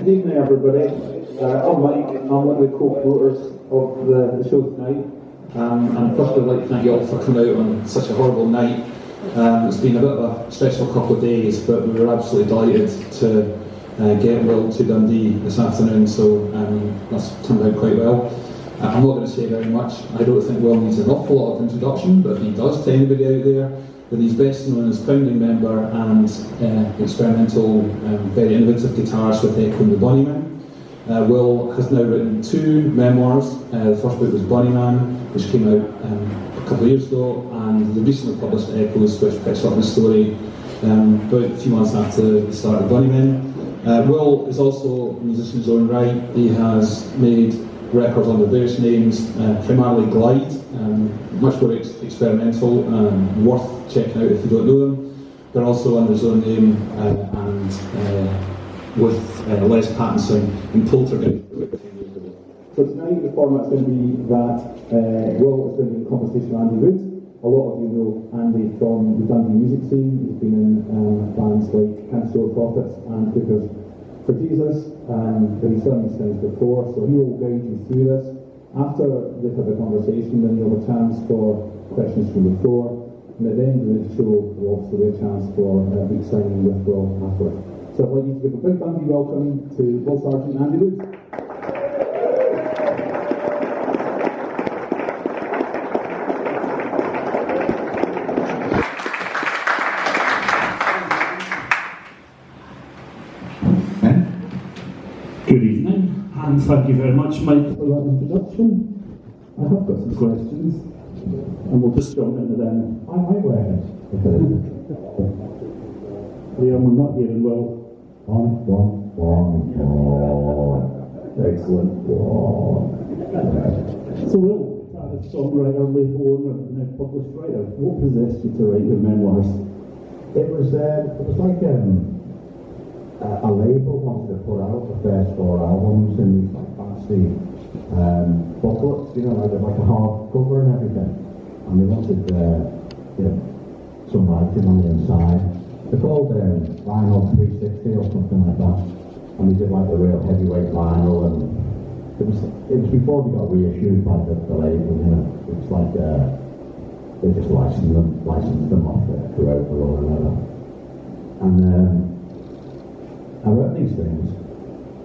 Good evening, everybody. I'm Mike. I'm one of the co-promoters of the show tonight. And first I'd like to thank you all for coming out on such a horrible night. It's been a bit of a stressful couple of days, but we were absolutely delighted to get Will to Dundee this afternoon, so that's turned out quite well. I'm not going to say very much. I don't think Will needs an awful lot of introduction, but if he does to anybody out there, that he's best known as founding member and experimental, very innovative guitarist with Echo and the Bunnymen. Will has now written 2 memoirs. The first book was Bunnymen, which came out a couple of years ago, and the recently published Echoes, which picks up the story about a few months after the start of Bunnymen. Will is also a musician in his own right. He has made records under various names, primarily Glide, much more experimental, worth checking out if you don't know them, but also under his own name and with Les Pattinson in Poltergeist. So tonight the format's going to be that Will is going to be in conversation with Andy Wood. A lot of you know Andy from the Dundee music scene. He's been in bands like Can't Store Prophets and Hookers for Jesus, but he's done these things before, so he will guide you through this. After they've had a conversation, then you'll have a chance for questions from the floor, and at the end of the show, there'll also be a chance for a big signing with Will afterwards. So I'd like you to give a big Dundee welcome to Will Sargent and Andy Wood. Good evening, and thank you very much, Mike, for that introduction. I have got some questions, and we'll just jump into them. I might wear it. Liam, I'm not hearing well. Excellent. So, Will, guitarist, songwriter, label owner, and now published writer, what possessed you to write your memoirs? It was like a label wanted to put out the first 4 albums in these like fancy booklets, you know, like a hardcover and everything. And they wanted some writing on the inside. They're called Vinyl 360 or something like that. And they did like the real heavyweight vinyl, and it was before they got reissued by the label, you know. It's like they just licensed them off throughout the world and whatever. And I wrote these things,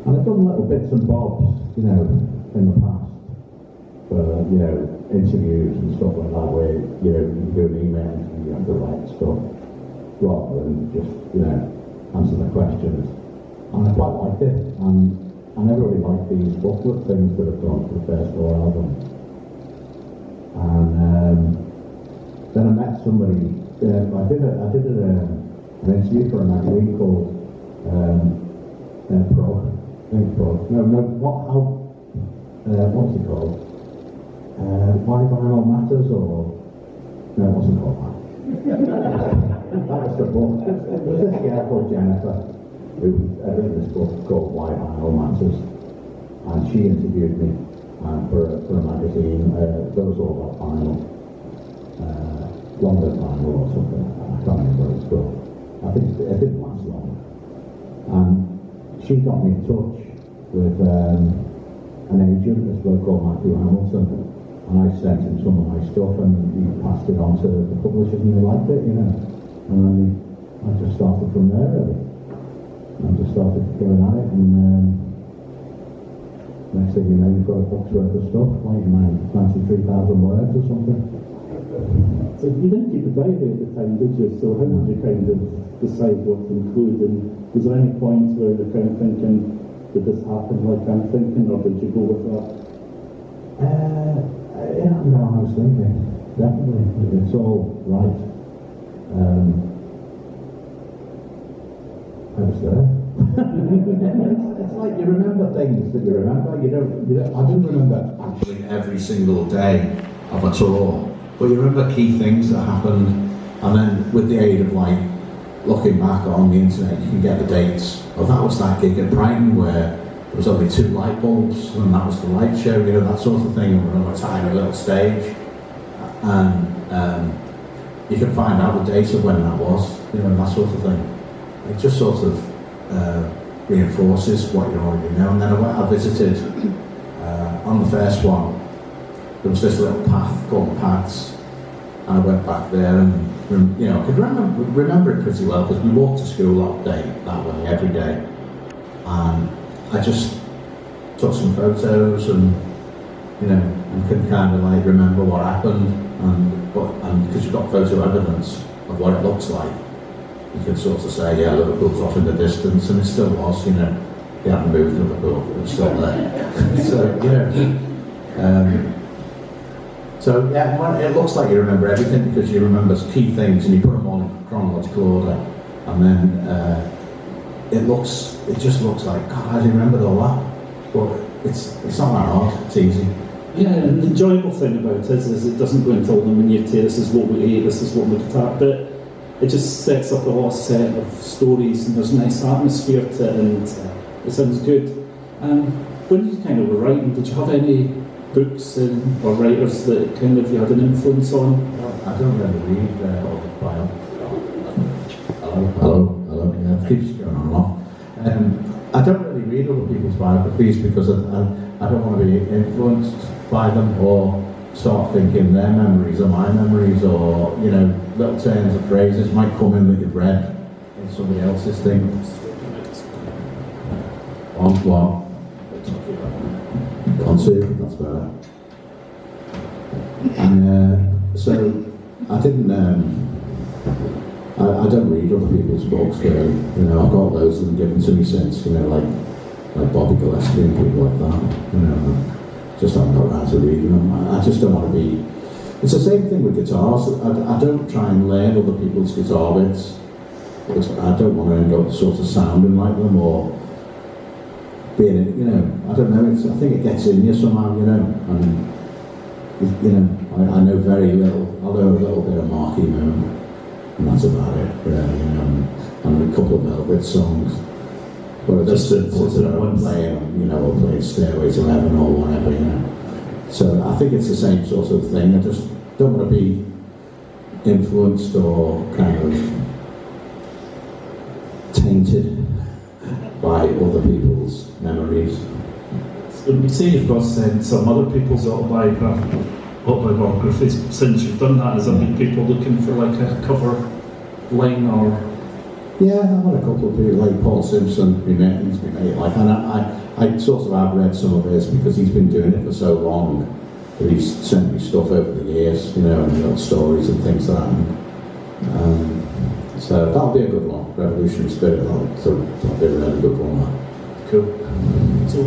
and I've done little bits and bobs, you know, in the past for, you know, interviews and stuff like that, where, you know, you do an email and you have to write stuff rather than just, you know, answer the questions. And I quite liked it, and I never really liked these booklet things that I've done for the first 4 albums. And then I met somebody. I did an interview for a magazine called Prog. What's it called? Why Vinyl Matters, or no, it wasn't called that. That was the book. There was this girl called Jennifer who had written this book called Why Vinyl Matters, and she interviewed me for a magazine that was all about vinyl, London Vinyl or something. I can't remember what it's called. I think it didn't last long. And she got me in touch with an agent, this bloke called Matthew Hamilton, and I sent him some of my stuff, and he passed it on to the publishers, and they liked it, you know. And then I just started from there, really. I just started going at it, and next thing you know, you've got a book's worth of stuff, like 93,000 words or something. So you didn't keep a diary at the time, did you? So how did you kind of decide what to include? And was there any point where you're kind of thinking, did this happen like I'm thinking, or did you go with that? Yeah, no, I was thinking, definitely. It's all right. I was there. It's like you remember things that you remember. I didn't remember actually every single day of a tour, but you remember key things that happened, and then with the aid of like looking back on the internet, you can get the dates. Oh, that was that gig at Brighton where there was only 2 light bulbs, and that was the light show, you know, that sort of thing. And we're on a tiny little stage, and you can find out the date of when that was, you know, that sort of thing. It just sort of reinforces what you already know. And then I visited, on the first one, there was this little path called Paths, and I went back there and, I could remember it pretty well because we walked to school that way, every day. And I just took some photos and could kind of like remember what happened, and because you've got photo evidence of what it looks like, you can sort of say, yeah, Liverpool's off in the distance, and it still was, they hadn't moved Liverpool, it was still there. So it looks like you remember everything because you remember key things and you put them all in chronological order, and then it just looks like, God, how do you remember all that? But it's not that hard, it's easy. Yeah, and the enjoyable thing about it is it doesn't go into all the minutiae, this is what we ate, this is what we looked at, but it just sets up a whole set of stories, and there's a nice atmosphere to it, and it sounds good. When you kind of were writing, did you have any books or writers that kind of you had an influence on? I don't really read all the bio. Hello. Yeah, it keeps going on and off. I don't really read other people's biographies because I don't want to be influenced by them or start thinking their memories are my memories, or little turns of phrases might come in that you've read in somebody else's thing. What? Conceal, that's better. And so I didn't. I don't read other people's books. I've got loads of them given to me since. Like Bobby Gillespie and people like that. Just haven't got around to reading them. I just don't want to be. It's the same thing with guitars. I don't try and learn other people's guitar bits. I don't want to end up sort of sounding like them or being, I don't know. I think it gets in you somehow, I know very little. I know a little bit of Marky Moon, and that's about it, really. And a couple of Velvet songs. But just to playing, or playing Stairway to Heaven or whatever, So I think it's the same sort of thing. I just don't want to be influenced or kind of tainted by other people's memories. So you say you've got some other people's autobiographies. Since you've done that, has there been people looking for like a cover line or? Yeah, I've had a couple of people, like Paul Simpson, he's been made like, and I sort of have read some of his because he's been doing it for so long that he's sent me stuff over the years, and little stories and things like that. So that'll be a good one, Revolutionary Spirit, that'll be a really good one. Cool. So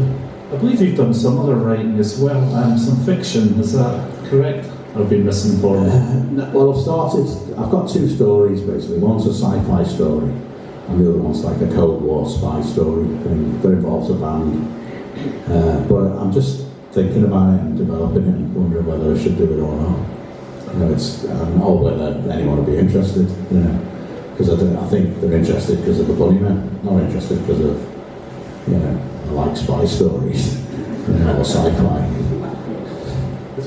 I believe you've done some other writing as well, some fiction, is that correct? I've been misinformed. Well, I've got two stories basically. One's a sci-fi story, and the other one's like a Cold War spy story thing that involves a band. But I'm just thinking about it and developing it and wondering whether I should do it or not. Or whether anyone would be interested, Because I think they're interested because of the Bunnymen, not interested because of, I like spy stories, or sci-fi.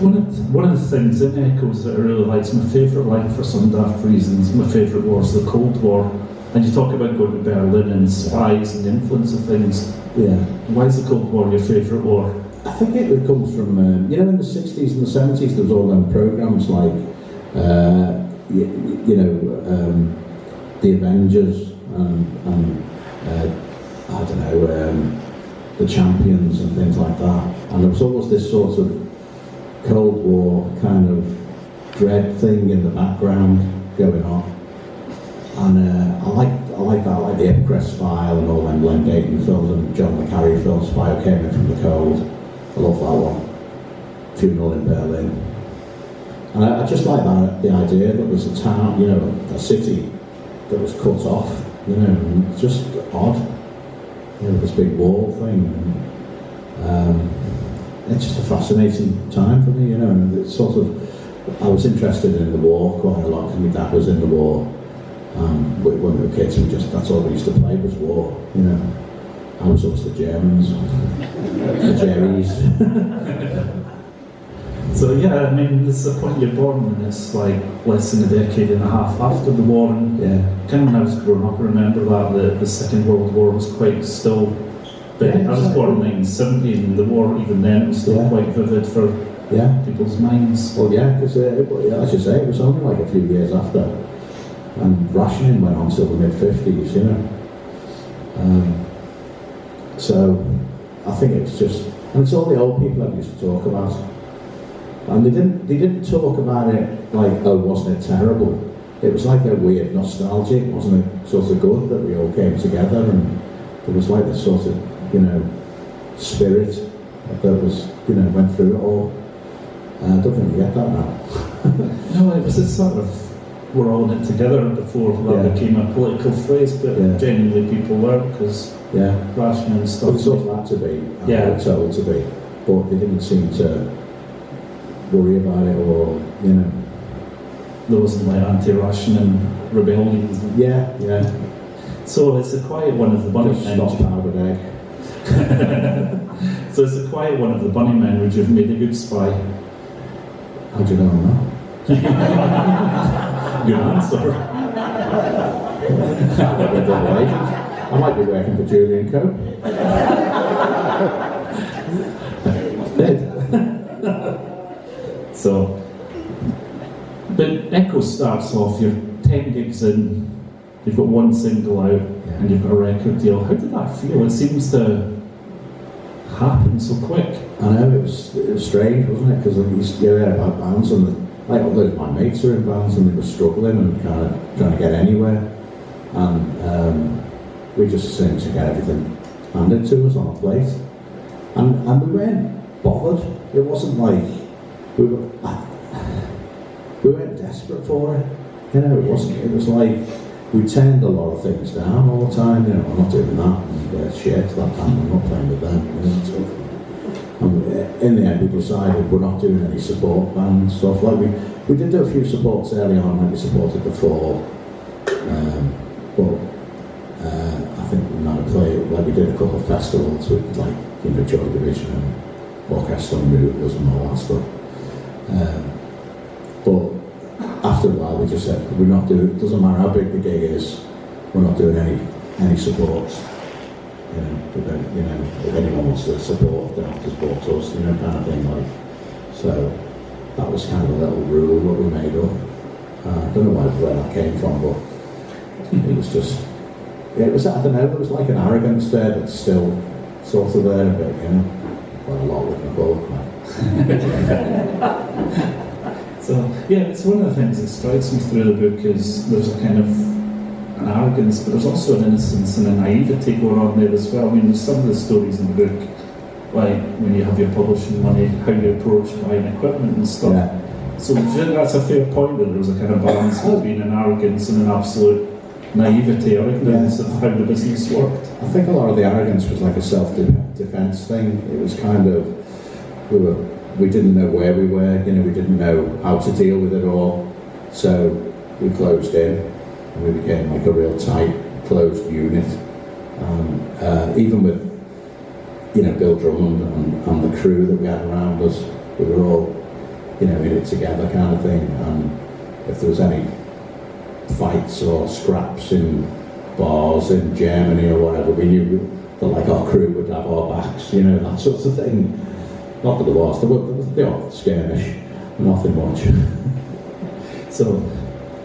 One of the things in Echoes that I really like, my favourite line for some daft reasons, my favourite was the Cold War. And you talk about going to Berlin and spies and the influence of things. Yeah. Why is the Cold War your favourite war? I think it comes from, in the 60s and the 70s there was all them programmes like, The Avengers and I don't know, The Champions and things like that. And there was always this sort of Cold War kind of dread thing in the background going on, and I like that, like the Ipcress File and all them Len Dayton films and John le Carré films, Spy Who Came In From the Cold. I love that one. Funeral in Berlin, and I just like that, the idea that there's a town, a city that was cut off, and just odd, this big wall thing. It's just a fascinating time for me, and it's sort of, I was interested in the war quite a lot because my dad was in the war. When we were kids, that's all we used to play was war, I was always the Germans, the Jerrys. So yeah, I mean, this is the point you're born, and it's like less than a decade and a half after the war, and kind of when I was growing up, I remember that the Second World War was quite still. But I was born in 1970, and the war, even then, was still quite vivid for people's minds. Well, yeah, because as you say, it was only like a few years after, and rationing went on till the mid-50s, you know. So I think it's just, and it's all the old people that used to talk about, and they didn't talk about it like, oh, wasn't it terrible? It was like a weird nostalgic, wasn't it? Sort of good that we all came together, and there was like this sort of, you know, spirit that was, you know, went through it all. I don't think you get that now. No, it was a sort of, we're all in it together before that became a political phrase, but genuinely people were, because rationing and stuff. But it's all had to be, they were told to be, but they didn't seem to worry about it, or, you know. There wasn't like anti-rationing rebellions. Yeah. So it's a quiet one of the Bunnymen. Just not powdered egg. So it's a quiet one of the Bunnymen, would you have made a good spy? How do you know I'm Good answer. I might be working for Julian Co. So, but Echo starts off, you're 10 gigs in, you've got one single out, and you've got a record deal. How did that feel? It seems to happen so quick. I know, it was strange, wasn't it? Because we used to hear about bands, and like all those my mates were in bands, and they were struggling and kind of trying to get anywhere, and we just seemed to get everything handed to us on a plate, and we weren't bothered. It wasn't like we weren't desperate for it. You know, it wasn't. It was like we turned a lot of things down all the time. You know, I'm not doing that. And, shit, that time I'm not playing with them. You know, so. And in the end, we decided we're not doing any support band stuff. Like we did do a few supports early on when we supported the Fall, but I think we might have played. Like we did a couple of festivals with, like, you know, Joy Division and Orchestra and Movers and all that stuff. But after a while, we just said we're not doing. It doesn't matter how big the gig is. We're not doing any supports. You know, if anyone wants to support, they have to support us, you know, kind of thing. Like, so that was kind of a little rule that we made up. I don't know where that came from, but it was just, it was, I don't know, there was like an arrogance there that's still sort of there, but, you know, quite a lot with the book. So yeah, it's one of the things that strikes me through the book is there's a kind of an arrogance, but there's also an innocence and a naivety going on there as well. I mean, there's some of the stories in the book, like when you have your publishing money, how you approach buying equipment and stuff. Yeah. So do you think that's a fair point, that there was a kind of balance between an arrogance and an absolute naivety or ignorance of how the business worked? I think a lot of the arrogance was like a self-defense thing. It was kind of, we didn't know where we were, you know, we didn't know how to deal with it all, so we closed in. And we became like a real tight, closed unit. Even with, you know, Bill Drummond and the crew that we had around us, we were all, you know, in it together kind of thing. And if there was any fights or scraps in bars in Germany or whatever, we knew that like our crew would have our backs, you know, that sort of thing. Not that there was the odd skirmish, nothing much. So.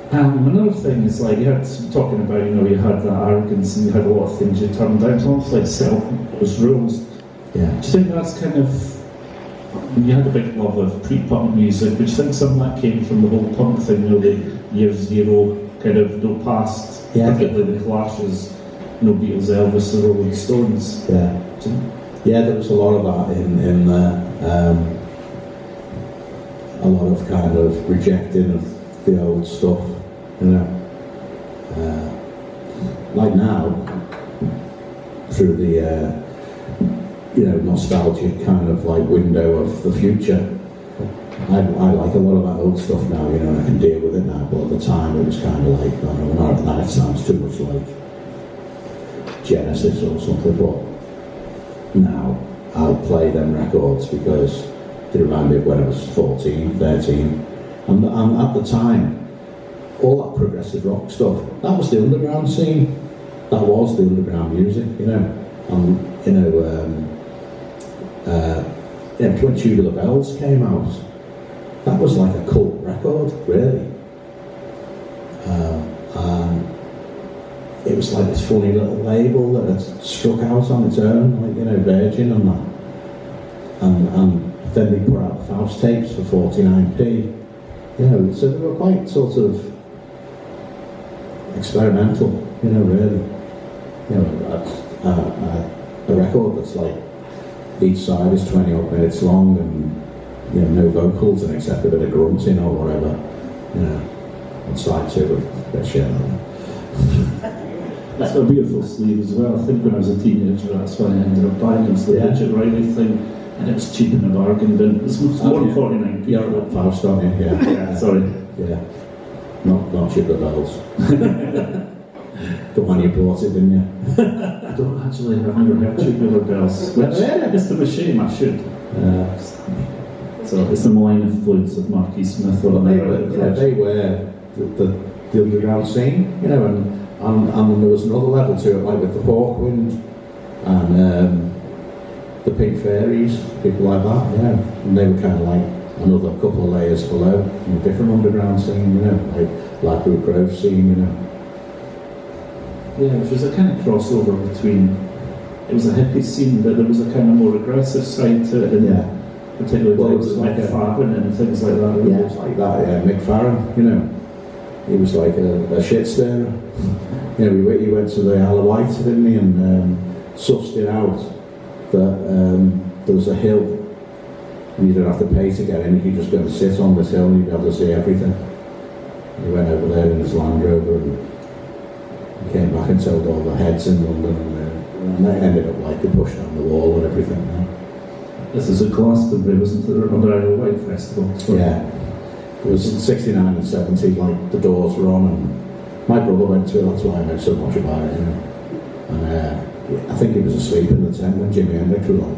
Another thing is, like, you had talking about, you know, you had that arrogance and you had a lot of things you turned down. It's almost like self-imposed rules. Yeah. Do you think that's kind of, you had a big love of pre-punk music, but do you think some of that came from the whole punk thing, you know, the year zero kind of, no past, particularly the Clashes, no Beatles, Elvis, the Rolling Stones? Yeah. Yeah, there was a lot of that in there. A lot of kind of rejecting of the old stuff. You know, like now, through the you know, nostalgic kind of like window of the future, I like a lot of that old stuff now. You know, and I can deal with it now. But at the time, it was kind of like, I don't know, now it sounds too much like Genesis or something. But now I'll play them records because They remind me of when I was 14, 13. And at the time, all that progressive rock stuff, that was the underground scene. That was the underground music, you know. And, you know, when Tubular Bells came out, that was like a cult record, really. It was like this funny little label that had struck out on its own, like, you know, Virgin and that. And then they put out the Faust tapes for 49p. You know, so they were quite sort of experimental, you know, really. You know, a record that's like each side is 20 odd minutes long and, you know, no vocals and except a bit of grunting or whatever, you know, on side two with a bit of shit on it. It's got a beautiful sleeve as well. I think when I was a teenager, that's why I ended up buying it. It's the Richard Riley thing, and it was cheap in a bargain. But it's more than 49p. Yeah, like Faust on it, yeah. Yeah, sorry. Yeah. Not Tubular Bells. The one you bought it, didn't you? I don't actually, I've never heard Tubular Bells. Which, it's a shame, I should. So it's the malign influence of Marquis Smith or whatever. They were the underground scene, you know, and there was another level to it, like with the Hawkwind and the Pink Fairies, people like that, you know, and they were kind of like another couple of layers below, in a different underground scene, you know, like Blackwood Grove scene, you know. Yeah, which was a kind of crossover between, it was a hippie scene, but there was a kind of more aggressive side to it, and particularly well, things like Farron and things like that. Yeah, it was like that, yeah, Mick Farron, you know. He was like a shit stirrer. You know, he went to the Isle of Wight, didn't he, and sussed it out that there was a hill and you didn't have to pay to get in, you could just go and sit on this hill and you'd be able to see everything. He went over there in his Land Rover and he came back and told all the heads in London and they ended up like they pushed down the wall and everything. You know? This is a Glastonbury, wasn't it, on the Isle of Wight festival? So. Yeah. It was in 69 and 70, like the doors were on and my brother went to it, that's why I know so much about it, you know. And I think he was asleep in the tent when Jimi Hendrix was on.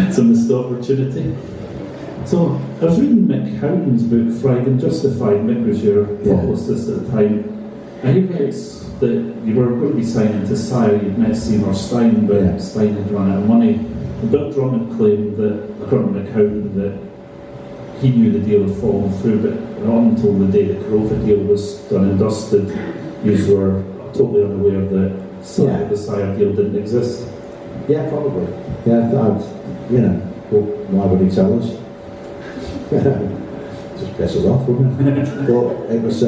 It's a missed opportunity. So, I was reading Mick Howden's book, Fried and Justified. Mick was your publicist at the time. And he writes that you were going to be signing to Sire, you'd met Seymour Stein, but Stein had run out of money. And Bill Drummond claimed that, according to Mick Howden, that he knew the deal had fallen through, but not until the day the Corova deal was done and dusted, you were totally unaware that the Sire deal didn't exist. Yeah, probably. Yeah, you know, well, why would he tell us? Just piss us off, wouldn't it? But it was,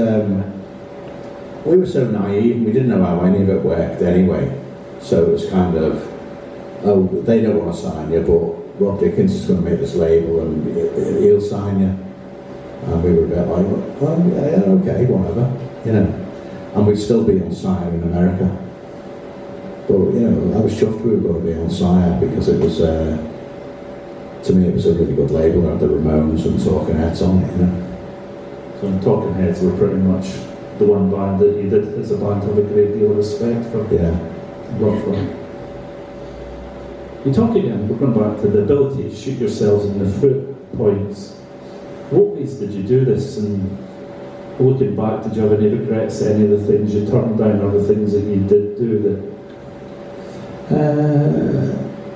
we were so naive and we didn't know how any of it worked anyway. So it was kind of, oh, they don't want to sign you, but Rob Dickens is going to make this label and he'll sign you. And we were a bit like, well, yeah, okay, whatever, you know. And we'd still be on Sire in America. But, you know, I was chuffed we were going to be on Sire because it was, to me, it was a really good label. It had the Ramones and Talking Heads on it, you know. So Talking Heads were pretty much the one band that you did as a band have a great deal of respect for. Yeah. Love for. You talk again, we're going back to the ability to shoot yourselves in the foot points. What ways did you do this? And looking back, did you have any regrets, any of the things you turned down or the things that you did do that?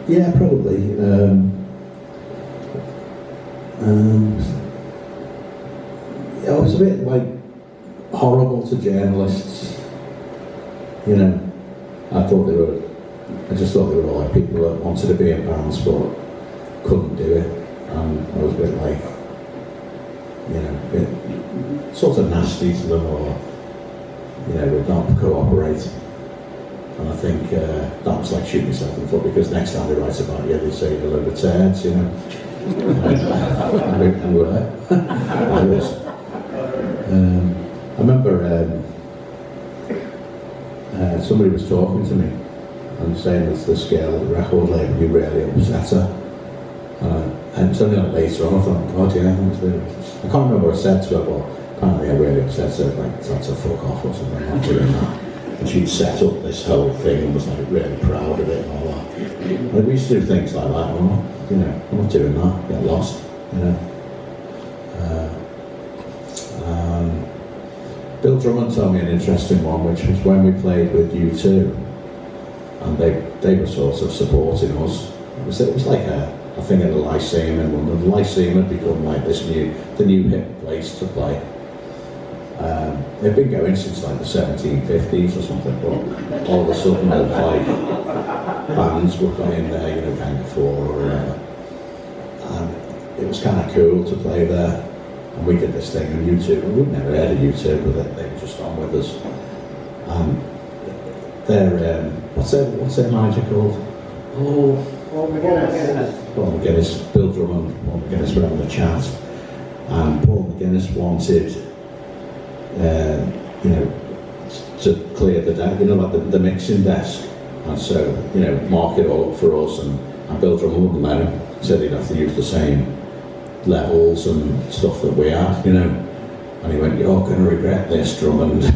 Yeah, probably. I was a bit like horrible to journalists. You know, I just thought they were all like people that wanted to be in bands but couldn't do it. And I was a bit like, you know, a bit sort of nasty to them or, you know, would not cooperate. And I think that was like shooting yourself in the foot because next time they write about you, they say you're a load of turds, you know. And were. I was. I remember somebody was talking to me and saying there's this girl at the record label who really upset her. And something like later on, I thought, God, yeah, I can't remember what I said to her, but apparently I really upset her, like, tried to fuck off or something, I'm not doing that. And she'd set up this whole thing and was like really proud of it and all that. And we used to do things like that. I'm not doing that. Get lost, Bill Drummond told me an interesting one, which was when we played with U2, and they were sort of supporting us. It was like a thing at the Lyceum in London. The Lyceum had become like the new hip place to play. They've been going since like the 1750s or something, but all of a sudden there was like bands were playing there, Gang of Four or whatever. And it was kind of cool to play there. And we did this thing on YouTube, and we'd never heard of YouTube, but they were just on with us. They're, what's their manager called? Paul McGuinness. Paul McGuinness, Bill Drummond, Paul McGuinness were having a chat, and Paul McGuinness wanted, to clear the desk, like the mixing desk, and so, mark it all up for us, and Bill Drummond wouldn't let him, said he'd have to use the same levels and stuff that we had, and he went, "You're going to regret this, Drummond." I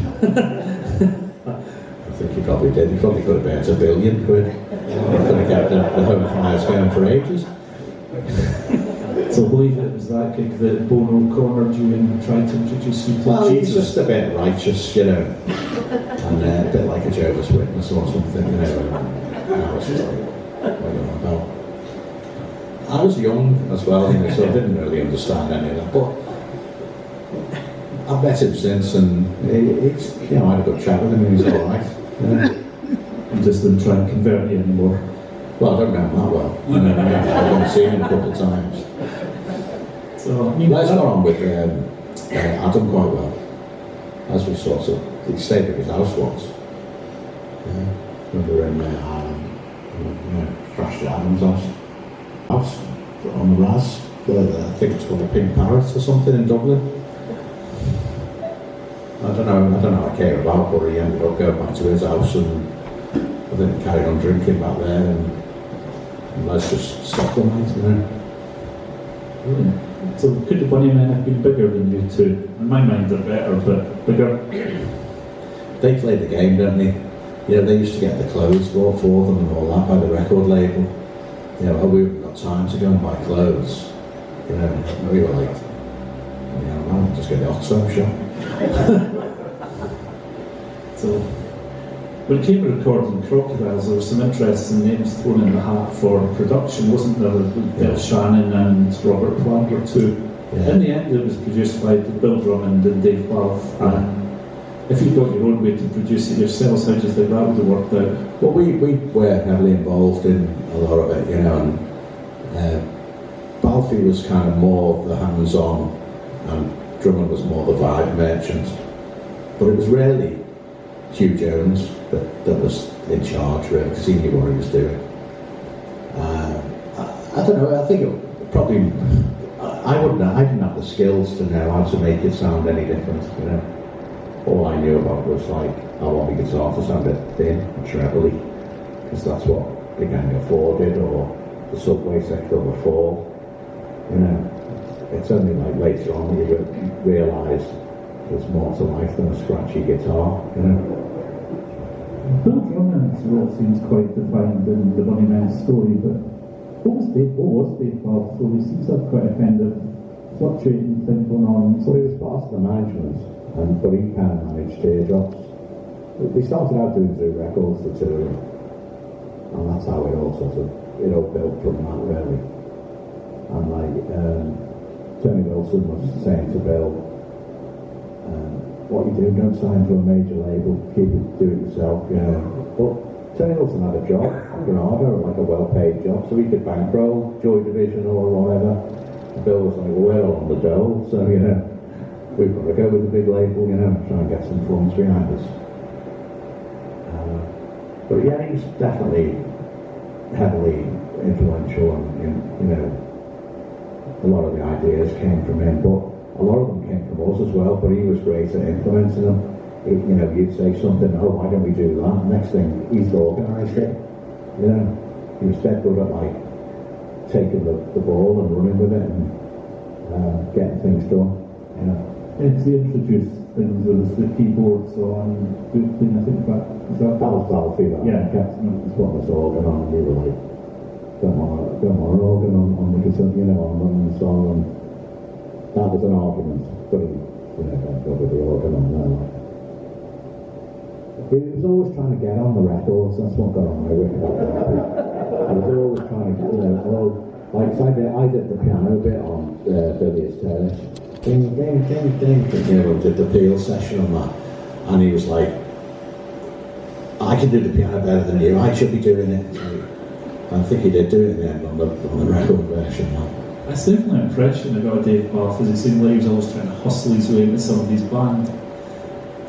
think he probably did. He probably could have burnt £1 billion. Could have kept the home fires going for ages. So I believe it was that gig that Bono cornered you and tried to introduce you to Well, he's Jesus. just a bit righteous, and a bit like a Jehovah's Witness or something, and I was just like, what are you on about? I was young as well, so I didn't really understand any of that, but I've met him since, and he's, I had a good chat with him, and he's alright. You just didn't try and convert you anymore. Well, I don't know him that well. I've only seen him a couple of times. So, I mean, Les got on with Adam quite well, as we sort of, he stayed at his house once. When we were in crashed at Adam's house on the Raz, I think it's called a Pink Parrot or something in Dublin. I don't know what I care about, but he ended up going back to his house, and I think he carried on drinking back there, and Les just stopped the night, Brilliant. So could the Bunnymen have been bigger than you two? In my mind they're better, but bigger. They played the game, don't they? They used to get the clothes bought for them and all that by the record label. We haven't got time to go and buy clothes. We were like, I'll just get the Oxfam shop. So when it came to recording Crocodiles, there were some interesting names thrown in the hat for production, wasn't there? Bill Shannon and Robert Plant were two. Yeah. In the end, it was produced by Bill Drummond and Dave Love. And if you got your own way to produce it yourselves, how do you think that would have worked out? Well, we were heavily involved in a lot of it, and Balfi was kind of more the hands-on, and Drummond was more the vibe merchant. But it was really Hugh Jones that was in charge, really, because he knew what he was doing. I don't know, I think it probably, I didn't have the skills to know how to make it sound any different, All I knew about was like, I want my guitar to sound a bit thin and trebly, because that's what the Gang of Four did, or the Subway sector before. It's only like later on that you realise there's more to life than a scratchy guitar, Bill Drummond's role seems quite defined in the Bunnymen story, but what was Dave Love's role? He seems to have quite a kind of fluctuating thing going on. So he was part of the management, but he kind of managed Teardrops. They started out doing two records, the two of them, and that's how it all built from that, really. And like Tony Wilson was saying to Bill, what you do, don't sign to a major label, do it yourself, But Tony Wilson had a job, like a well-paid job, so he could bankroll Joy Division or whatever. Bill was like, well, we're all on the dole, so we've got to go with the big label, try and get some funds behind us. But yeah, he was definitely heavily influential, and a lot of the ideas came from him, but a lot of them came from us as well. But he was great at influencing them. You'd say something, why don't we do that? Next thing, he's organised it. He was dead good at like taking the ball and running with it and getting things done. They introduced things, there was the keyboards on, Brooklyn, I think That was Balfour, Yeah. It's what was organ on, and we were like, don't want an organ on the guitar, on the song, and that was an argument, but don't go with the organ on there. He was always trying to get on the records, that's what got on my wicket. He was always trying to, like I did the piano bit on Billy's Terrace. Ding, ding, ding, ding. Did the Peel session on that, and he was like, I can do the piano better than you, I should be doing it. I think he did do it in the end on the record version. That's definitely an impression I got of Dave Barth, as it seemed like he was always trying to hustle his way into somebody's band.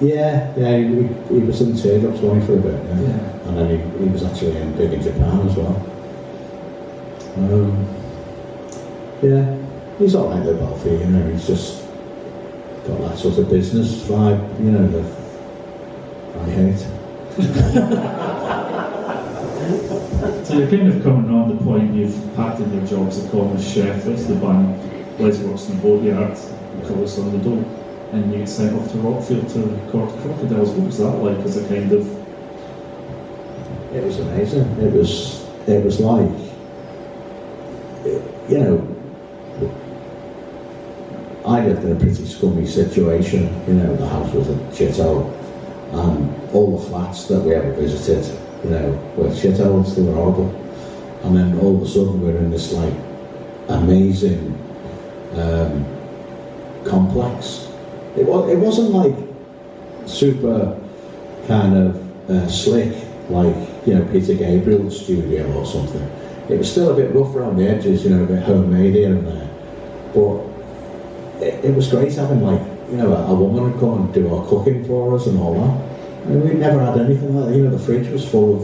Yeah, he was in Teardrops one for a bit, yeah. And then he was actually big in Japan as well. Yeah, he's alright though, Balfour, he's just got that sort of business vibe, that I hate. So you're kind of coming on the point, you've packed in your jobs as a common chef, that's the band, Les works in the boatyard, Nicholas on the dough, and you get sent off to Rockfield to record Crocodiles. What was that like as a kind of... It was amazing. It was like, I lived in a pretty scummy situation, the house was a shithole, and all the flats that we ever visited, were shitholes, they were horrible. And then all of a sudden we're in this like amazing complex. It wasn't like super kind of slick, like Peter Gabriel's studio or something. It was still a bit rough around the edges, a bit homemade here and there. But it was great having like a woman would come and do our cooking for us and all that. I mean, we'd never had anything like that. The fridge was full of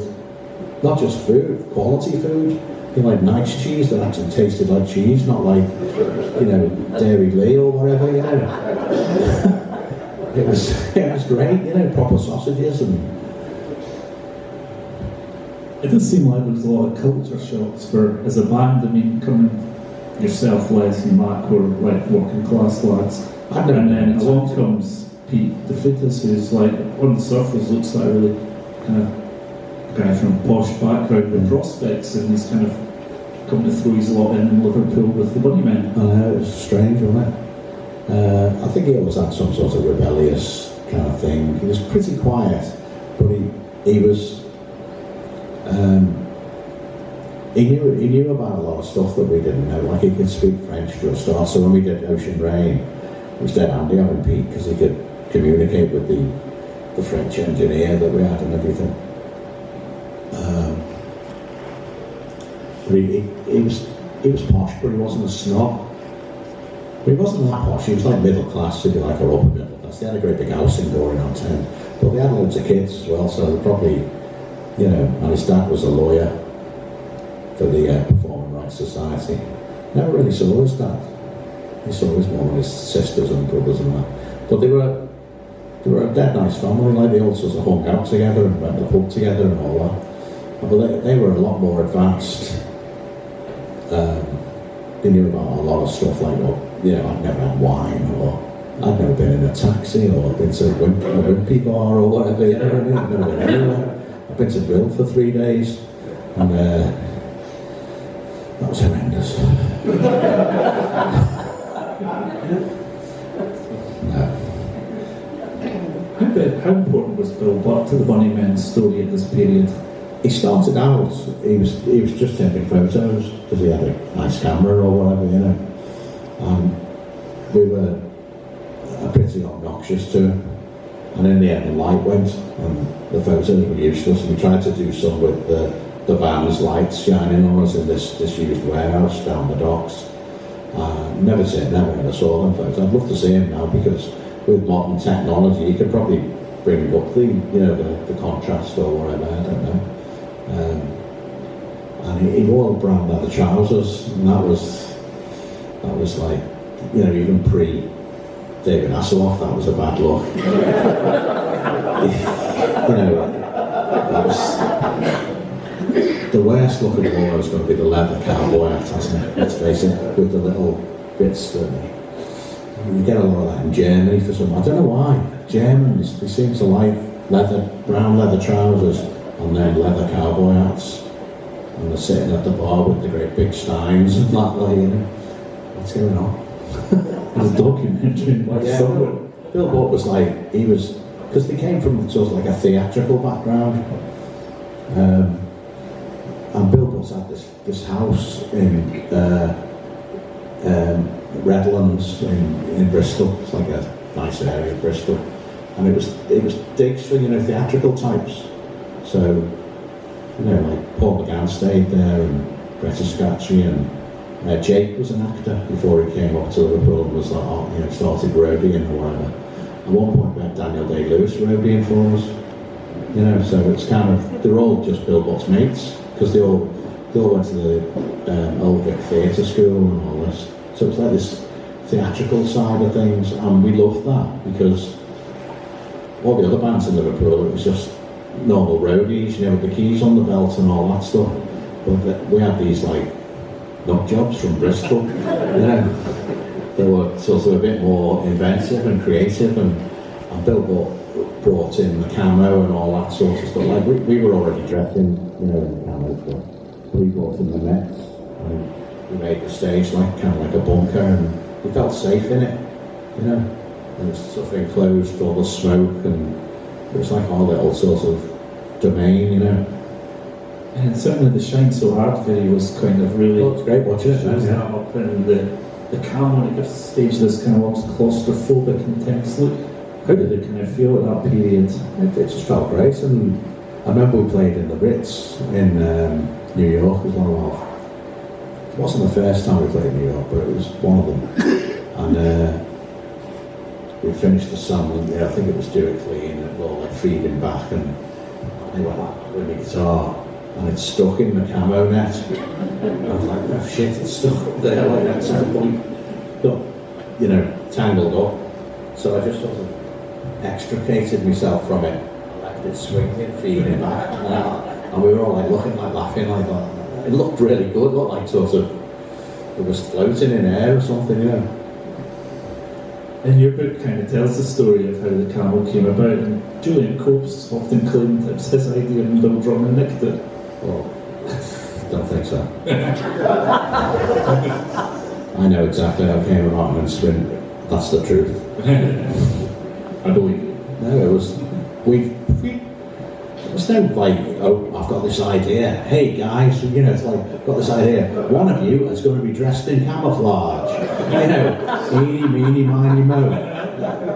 not just food, quality food. Like nice cheese that actually tasted like cheese, not like Dairy Lee or whatever. It was great. Proper sausages and. It does seem like there's a lot of culture shocks for as a band. I mean, coming yourself, Les and Mac were like working class lads, and then along comes Pete the Fittest, who's like on the surface looks like a really kind of guy from a posh background with prospects, and he's kind of come to throw his lot in Liverpool with the Bunnymen. It was strange, wasn't it? I think he always had some sort of rebellious kind of thing. He was pretty quiet, but he was. He knew about a lot of stuff that we didn't know. Like he could speak French for a start. So when we did Ocean Rain, it was dead handy having Pete because he could communicate with the French engineer that we had and everything. He was posh, but he wasn't a snob. But he wasn't that posh. He was like middle class, if you like, or upper middle class. They had a great big house in Goring on 10, but they had loads of kids as well. So they probably, and his dad was a lawyer for the Performing Rights Society. Never really saw his dad. He saw his mum and his sisters and brothers and that. But they were a dead nice family. Like they all sort of hung out together and went to the pub together and all that. But they were a lot more advanced. They knew about a lot of stuff like, I'd never had wine, or I'd never been in a taxi, or been to a wimpy bar or whatever. I've never been anywhere. I've been to Brill for 3 days, and that was horrendous. No. How important was Bill Buck to the Bunnymen's story at this period? He started out, he was just taking photos because he had a nice camera or whatever, and we were pretty obnoxious to him, and in the end the light went and the photos were useless. We tried to do some with the van's lights shining on us in this disused warehouse down the docks. Never ever saw them photos. I'd love to see him now because with modern technology you could probably bring up the contrast or whatever, I don't know. And he wore brown leather trousers, and that was like, even pre David Hasselhoff, that was a bad look. That was the worst look of all. Was going to be the leather cowboy hat, hasn't it? Let's face it, with the little bits that. You get a lot of that in Germany for some. I don't know why. Germans, they seem to like brown leather trousers and then leather cowboy hats. And they're sitting at the bar with the great big steins and that, like, you know. What's going on? There's a documentary like somewhere. Bill Butt was like, because they came from sort of like a theatrical background. And Bill Butt had this house in Redlands in Bristol. It's like a nice area of Bristol. And it was digs for, you know, theatrical types. So, you know, like Paul McGann stayed there, and Greta Scacchi, and Jake was an actor before he came up to Liverpool and was like, you know, started roadieing or whatever. At one point we had Daniel Day-Lewis roadieing for us. You know, so it's kind of, they're all just Bill Butt's mates, because they all went to the Old Vic Theatre School and all this. So it's like this theatrical side of things, and we loved that, because all the other bands in Liverpool, it was just normal roadies, you know, with the keys on the belt and all that stuff. But we had these like nut jobs from Bristol, you know. They were sort of a bit more inventive and creative, and Bill Butt brought in the camo and all that sort of stuff. Like we were already dressed in, you know, in the camo stuff. But he brought in the nets, and we made the stage like kind of like a bunker, and we felt safe in it, you know. And it's sort of enclosed, all the smoke, and it was like our little sort of domain, you know. And certainly the Shine So Hard video was kind of really... Oh, it's great watching it, yeah. Up in the camo, when it gives the stage this kind of almost claustrophobic, intense look. How did it kind of feel at that period? It just felt great, and I remember we played in the Ritz in New York. It was one of our... It wasn't the first time we played in New York, but it was one of them. And we finished the song, and I think it was Do It Clean, and we're all like feeding back, and they went like with the guitar, and it's stuck in the camo net. And I was like, oh shit, it's stuck there, like that's the point. Got, you know, tangled up. So I just sort of extricated myself from it, and left it swinging, feeding back, and we were all like looking, like laughing, like that. It looked really good, looked like sort of it was floating in air or something, you know. And your book kind of tells the story of how the camo came about, and Julian Copes often claimed it was his idea and Bill Drummond nicked it. Well, don't think so. I know exactly how it came about, and that's the truth. I believe you. No, it was it was no like, oh, I've got this idea. Hey guys, you know, it's like, I've got this idea. One of you is going to be dressed in camouflage. You know, eeny, meeny, miny, mo.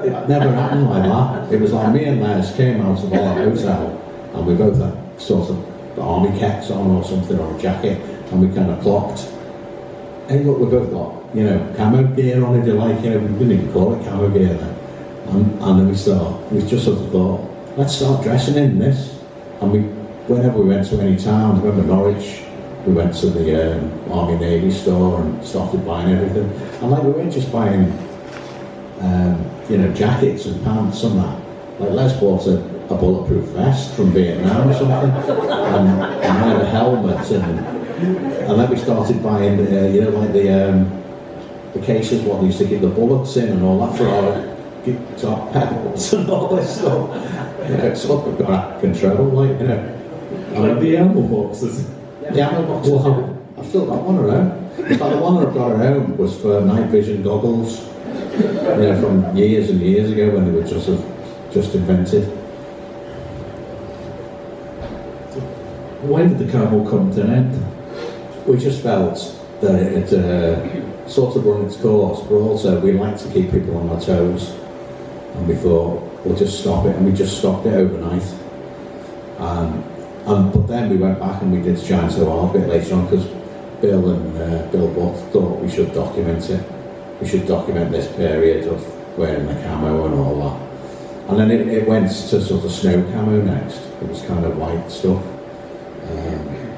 It never happened like that. It was like me and Les came out of our hotel, and we both had sort of army kecks on or something, or a jacket, and we kind of clocked. Hey look, we both got, you know, camo gear on, if you like, you know, we didn't even call it camo gear then. And then we just sort of thought, let's start dressing in this. And whenever we went to any towns, I remember Norwich, we went to the Army Navy store and started buying everything. And like, we weren't just buying, you know, jackets and pants and that. Like, Les bought a bulletproof vest from Vietnam or something, and had a helmet, and then we started buying, you know, like the cases what they used to keep the bullets in and all that for our guitar pedals and all this stuff. You know, it's sort of got out of control, like, you know. Like the ammo boxes. The ammo boxes, I've still got one around. In fact, the one that I've got at home was for night vision goggles, you know, from years and years ago when they were just invented. Why did the camo come to an end? We just felt that it sort of run its course, but also we like to keep people on their toes, and we thought we'll just stop it, and we just stopped it overnight. But then we went back and we did Shine So Hard a bit later on, because Bill and Bill Butt thought we should document it. We should document this period of wearing the camo and all that. And then it went to sort of snow camo next. It was kind of white stuff.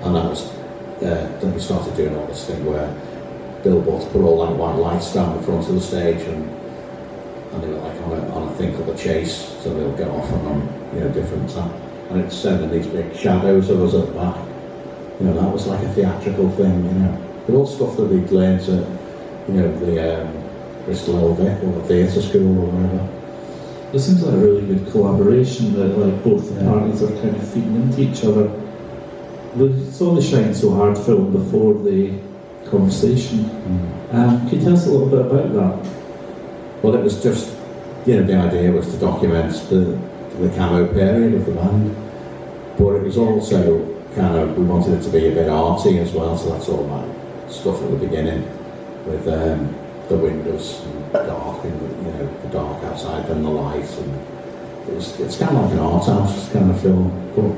And that was, then we started doing all this thing where Bill Butt put all that white lights down the front of the stage, and they were like on a thing called the chase, so they'll get off and on, you know, different time. And it's sending these big shadows of us at the back. You know, that was like a theatrical thing, you know. But all stuff that we'd learned at, you know, Bristol Old Vic or the theatre school or whatever. It seems like a really good collaboration that like both Yeah. parties are kind of feeding into each other. We saw the Shine So Hard film before the conversation. Can you tell us a little bit about that? Well, it was just, the idea was to document the camo period of the band, but it was also kind of, we wanted it to be a bit arty as well, so that's all my stuff at the beginning, with the windows and dark, and the dark outside, then the light, and it's kind of like an art house kind of film, but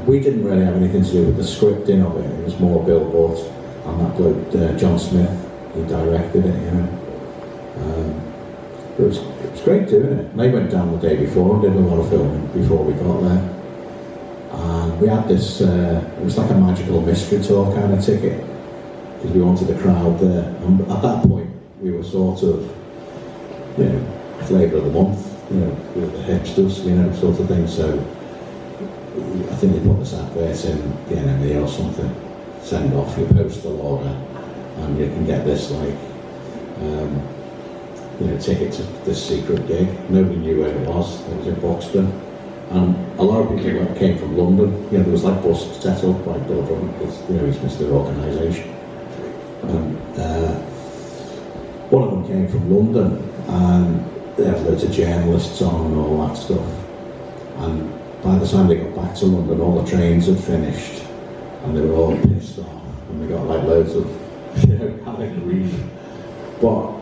we didn't really have anything to do with the scripting of it. It was more Bill Butt and that bloke John Smith, he directed it, It was great doing it. And they went down the day before and did a lot of filming before we got there. And we had this, it was like a magical mystery tour kind of ticket, because we wanted the crowd there. And at that point, we were sort of, flavour of the month, we were the hipsters, sort of thing. So I think they put this advert in the NME or something. Send off your postal order, and you can get this ticket to this secret gig. Nobody knew where it was. It was in Buxton, and a lot of people came from London. There was like buses set up by Bill Drummond, because he's Mr. Organisation. And one of them came from London, and they had loads of journalists on and all that stuff. And by the time they got back to London, all the trains had finished, and they were all pissed off, and they got like loads of having grief. But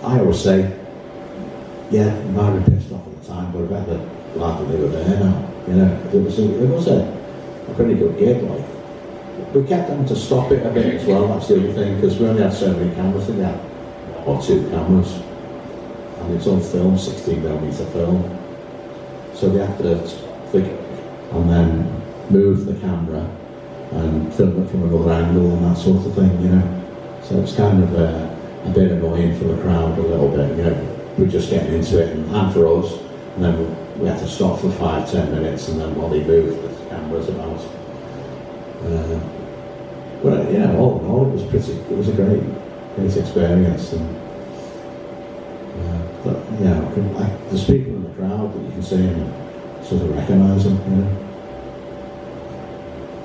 I always say, yeah, they might have been pissed off at the time, but I bet they're glad that they were there now. It was a pretty good gig. We kept them to stop it a bit as well. That's the other thing, because we only had so many cameras. We had 2 cameras, and it's on film, 16mm film. So we had to flick and then move the camera and film it from another angle and that sort of thing. So it's kind of a bit annoying for the crowd a little bit, we're just getting into it, and for us, and then we had to stop for 5-10 minutes, and then while they moved the cameras about. But all in all, it was a great experience, and there's people in the crowd that you can see and sort of recognise them,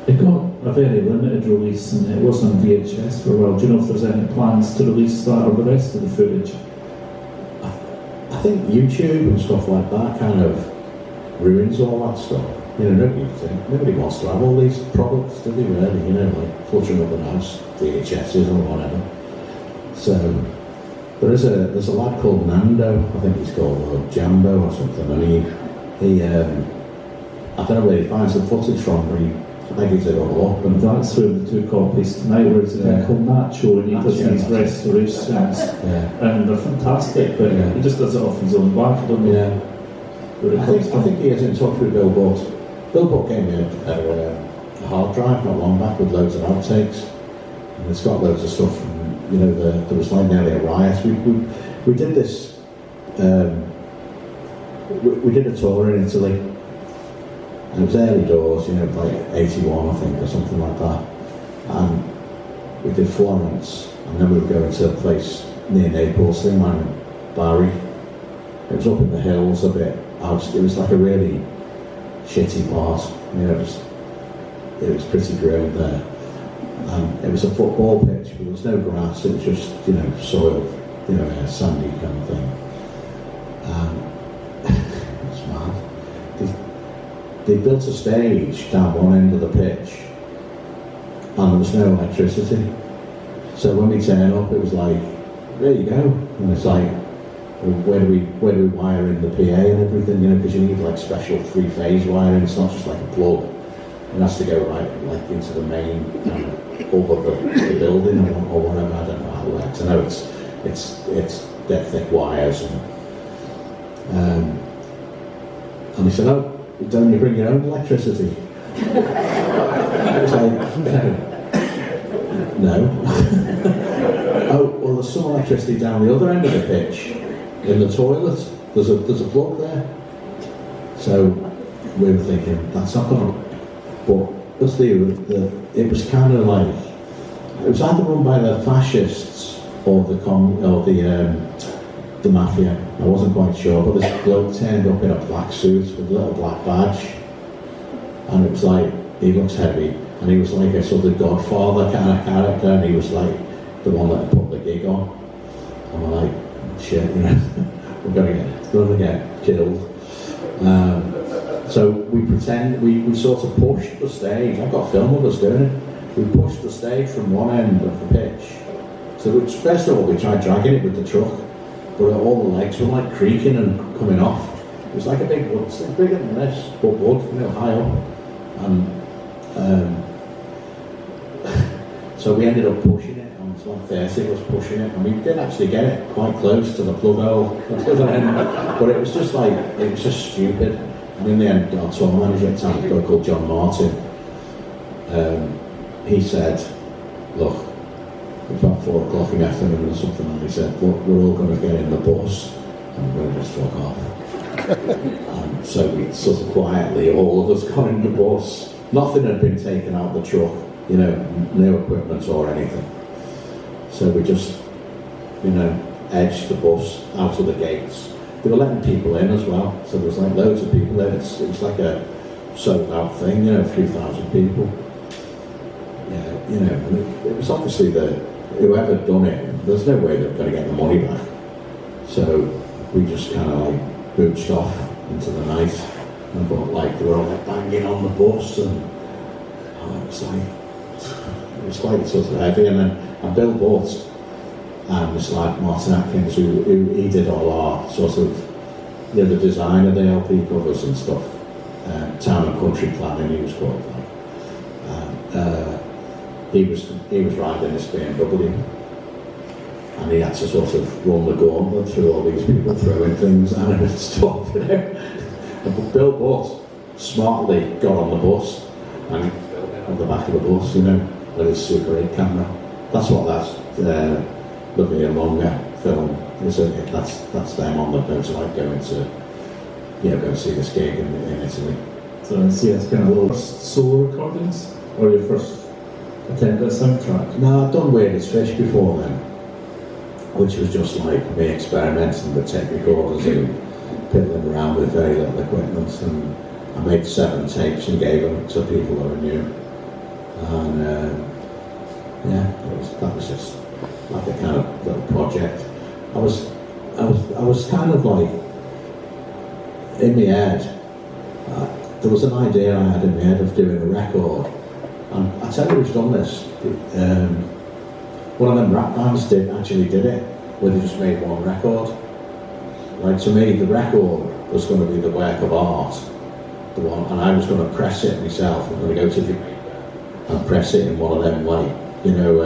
It got a very limited release, and it was on VHS for a while. Do you know if there's any plans to release that or the rest of the footage? I think YouTube and stuff like that kind of ruins all that stuff. Nobody wants to have all these products, do they really? Like fluttering up the house, VHSs or whatever. So there's a lad called Nando, I think he's called, or Jambo or something, and he I don't know where he finds the footage from, but he eggs it all up, and That's where the 2 copies tonight, where it's called Nacho, and he does these restorations, and they're fantastic, but he just does it off his own back, I don't know. I think he is in touch with Bill Butt. Bill Butt gave me a hard drive not long back with loads of outtakes, and it's got loads of stuff from, there was like nearly a riot. We did this, we did a tour in Italy, and it was early doors, like 81 I think, or something like that, and we did Florence, and then we were going to a place near Naples, thing like Bari. It was up in the hills a bit. It was like a really shitty part, it was pretty grim there. And it was a football pitch, but there was no grass, it was just, soil, a sandy kind of thing. It was mad. They built a stage down one end of the pitch, and there was no electricity. So when we turn up, it was like, there you go. And it's like, well, where do we wire in the PA and everything, because you need like special 3-phase wiring. It's not just like a plug. It has to go right like into the main kind of hub of the building or whatever. I don't know how it works. I know it's dead thick wires, and he said, "Oh, don't you bring your own electricity?" I was like, no. Oh, well, there's some electricity down the other end of the pitch. In the toilet, there's a plug there. So we were thinking that's not going to. But it was kind of like, it was either run by the fascists or the the mafia. I wasn't quite sure, but this bloke turned up in a black suit with a little black badge, and it was like, he looks heavy, and he was like a sort of Godfather kind of character, and he was like the one that put the gig on. And we're like, shit, you know, we're gonna get killed. So we sort of pushed the stage. I've got film of us doing it. We pushed the stage from one end of the pitch. So first of all, we tried dragging it with the truck, but all the legs were like creaking and coming off. It was like a big wood, it's bigger than this, but wood, you know, high up. And so we ended up pushing it, and like 30 was pushing it, and we did actually get it quite close to the plug hole at the other end, but it was just stupid. And in the end, our tour manager at the time, a guy called John Martin, he said, look, it's about 4 o'clock in the afternoon or something, and he said, look, we're all going to get in the bus, and we're going to just fuck off. And so we sort of quietly, all of us got in the bus. Nothing had been taken out of the truck, you know, no equipment or anything. So we just, you know, edged the bus out of the gates. They were letting people in as well, so there was like loads of people there. It was like a sold out thing, you know, a few thousand people. Yeah, you know, and it was obviously whoever had done it, there's no way they were going to get the money back. So we just kind of like booched off into the night, and but like they were all like banging on the bus, and it was quite sort of heavy. And Bill bought this lad Martin Atkins, who he did all our sort of, you know, the design of the LP covers and stuff. Town and Country Planning, he was called. He was riding this BMW, and he had to sort of run the gauntlet through all these people throwing things at him and stuff, you know. And Bill Butt smartly got on the bus and on the back of the bus, you know, with his Super 8 camera. That's what Lovely and Longer film is. That's them on the motorbike going to, you know, go see this gig in Italy. So I see it's kind of little solo recordings, or your first attempt at a soundtrack? No, I've done Weird as Fish before then, which was just like me experimenting with tape recorders and piddling around with very little equipment, and I made 7 tapes and gave them to people that I knew. And yeah, that was just like a kind of little project. I was kind of like in my head. There was an idea I had in my head of doing a record, and I tell you who's done this. One of them rap bands did it, where they just made one record. Like, to me, the record was going to be the work of art, the one, and I was going to press it myself. I'm going to go to the and press it in one of them, like, you know,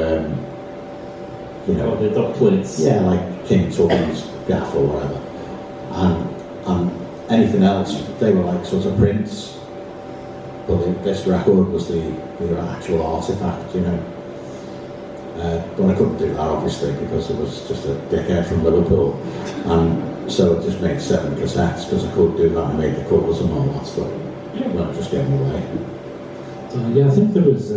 the dot plates. Yeah, like King Tubby's gaff or whatever, and anything else, they were like sort of prints, but this record was the actual artifact, you know. But I couldn't do that, obviously, because it was just a dickhead from Liverpool, and so I just made 7 cassettes, because I could do that. I made the covers and all that stuff, not just getting away. Yeah, I think there was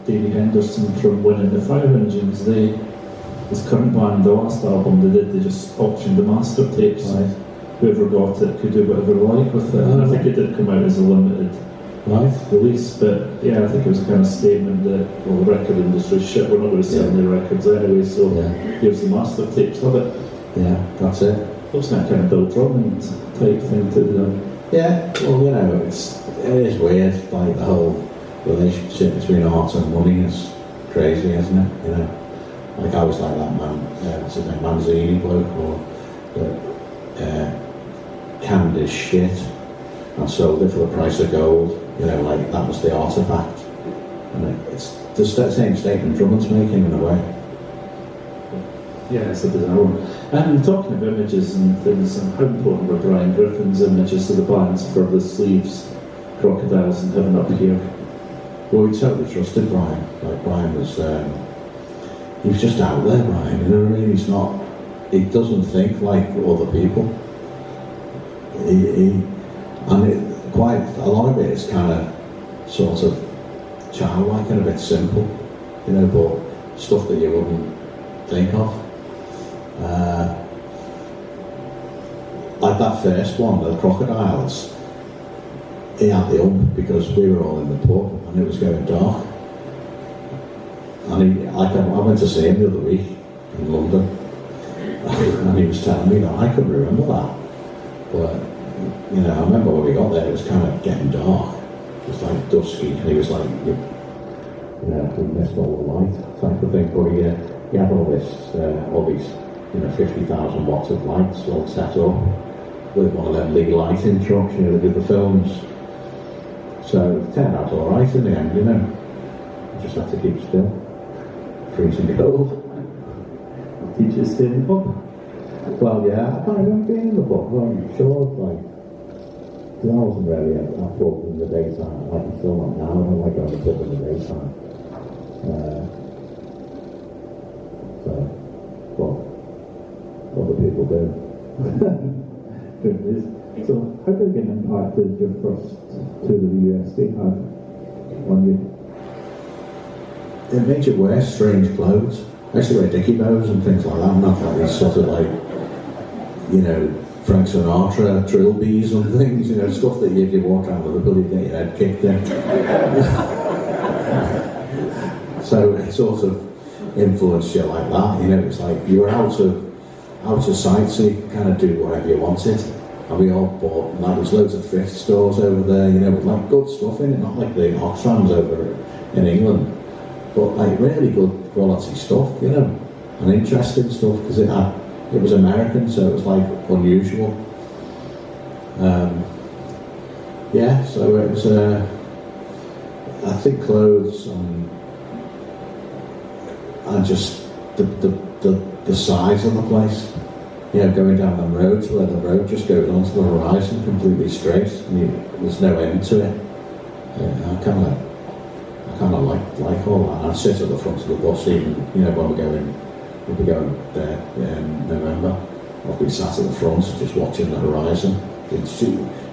Davey Henderson from Winning the Fire Engines. His current band, the last album they just auctioned the master tapes. Right. Whoever got it could do whatever they like with it. And I think it did come out as a limited release, but yeah, I think it was a kind of statement that, well, the record industry shit, we're not going to sell any records anyway, so here's the master tapes of it. Yeah, that's it. Looks like kind of Bill Drummond type thing to them. Yeah, well, you know, it is weird, like the whole relationship between art and money is crazy, isn't it? You know, like I was like that man, what's his name, Manzini bloke, or canned his shit and sold it for the price of gold. You know, like that was the artifact. And it's the same statement Drummond's making in a way. Yeah, it's a bizarre one. And talking of images and things, and how important were Brian Griffin's images to the bands for the sleeves, crocodiles and heaven up here? Well, we totally trusted Brian. Like, Brian was, he was just out there, Brian, you know what I mean? He doesn't think like other people. Quite a lot of it is kind of sort of childlike and a bit simple, you know, but stuff that you wouldn't think of. like that first one, the crocodiles, he had the ump because we were all in the pub and it was going dark. And I went to see him the other week in London, and he was telling me that I couldn't remember that. But, you know, I remember when we got there, it was kind of getting dark. It was like dusky, and he was like, you know, we missed all the light type of thing. But he had all these, you know, 50,000 watts of lights all set up with one of them Lee lighting trucks, you know, that did the films. So it turned out all right in the end, you know. I just had to keep still. Freezing cold. Did you stay in the pub? Well, yeah, I can't remember being in the pub. Well, I'm sure, like, because I wasn't really at that pub in the daytime. Like, I'm still not now. I don't like going to the pub in the daytime. Well, other people do. So, how big an impact did your first tour of the USA have on you? It makes it wear strange clothes. I used to wear dicky bows and things like that. I'm not like these sort of like, you know, Frank Sinatra trilbies and things, you know, stuff that if you walk around with a bully, get your head kicked in. So it sort of influenced you like that, you know. It's like you were out of sight, so you could kind of do whatever you wanted. And we all bought, like, there's loads of thrift stores over there, you know, with like good stuff in it, not like the Oxfams over in England, but like really good quality stuff, you know, and interesting stuff, because it was American, so it was like unusual. Yeah, so it was, I think clothes and just the size of the place. You know, going down the roads where the road just goes onto the horizon completely straight, and there's no end to it. Yeah, I kind of like all that. I'd sit at the front of the bus, even, you know, when we'll be going there in November. I'll be sat at the front, just watching the horizon. It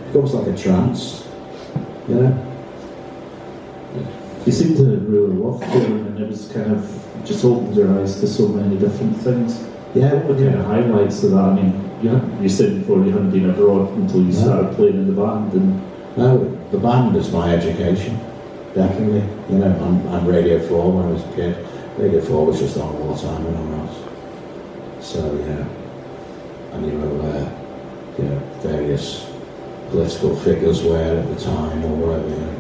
becomes like a trance, you know. You seem to really love touring, and it was kind of just opened your eyes to so many different things. Yeah, what kind of highlights of that? I mean, you said before you hadn't been abroad until you started playing in the band. And no, the band is my education, definitely. You know, I'm Radio 4 when I was a kid. Radio 4 was just on all the time when I was. So, yeah. And you know, you know, various political figures were at the time, or whatever, you know,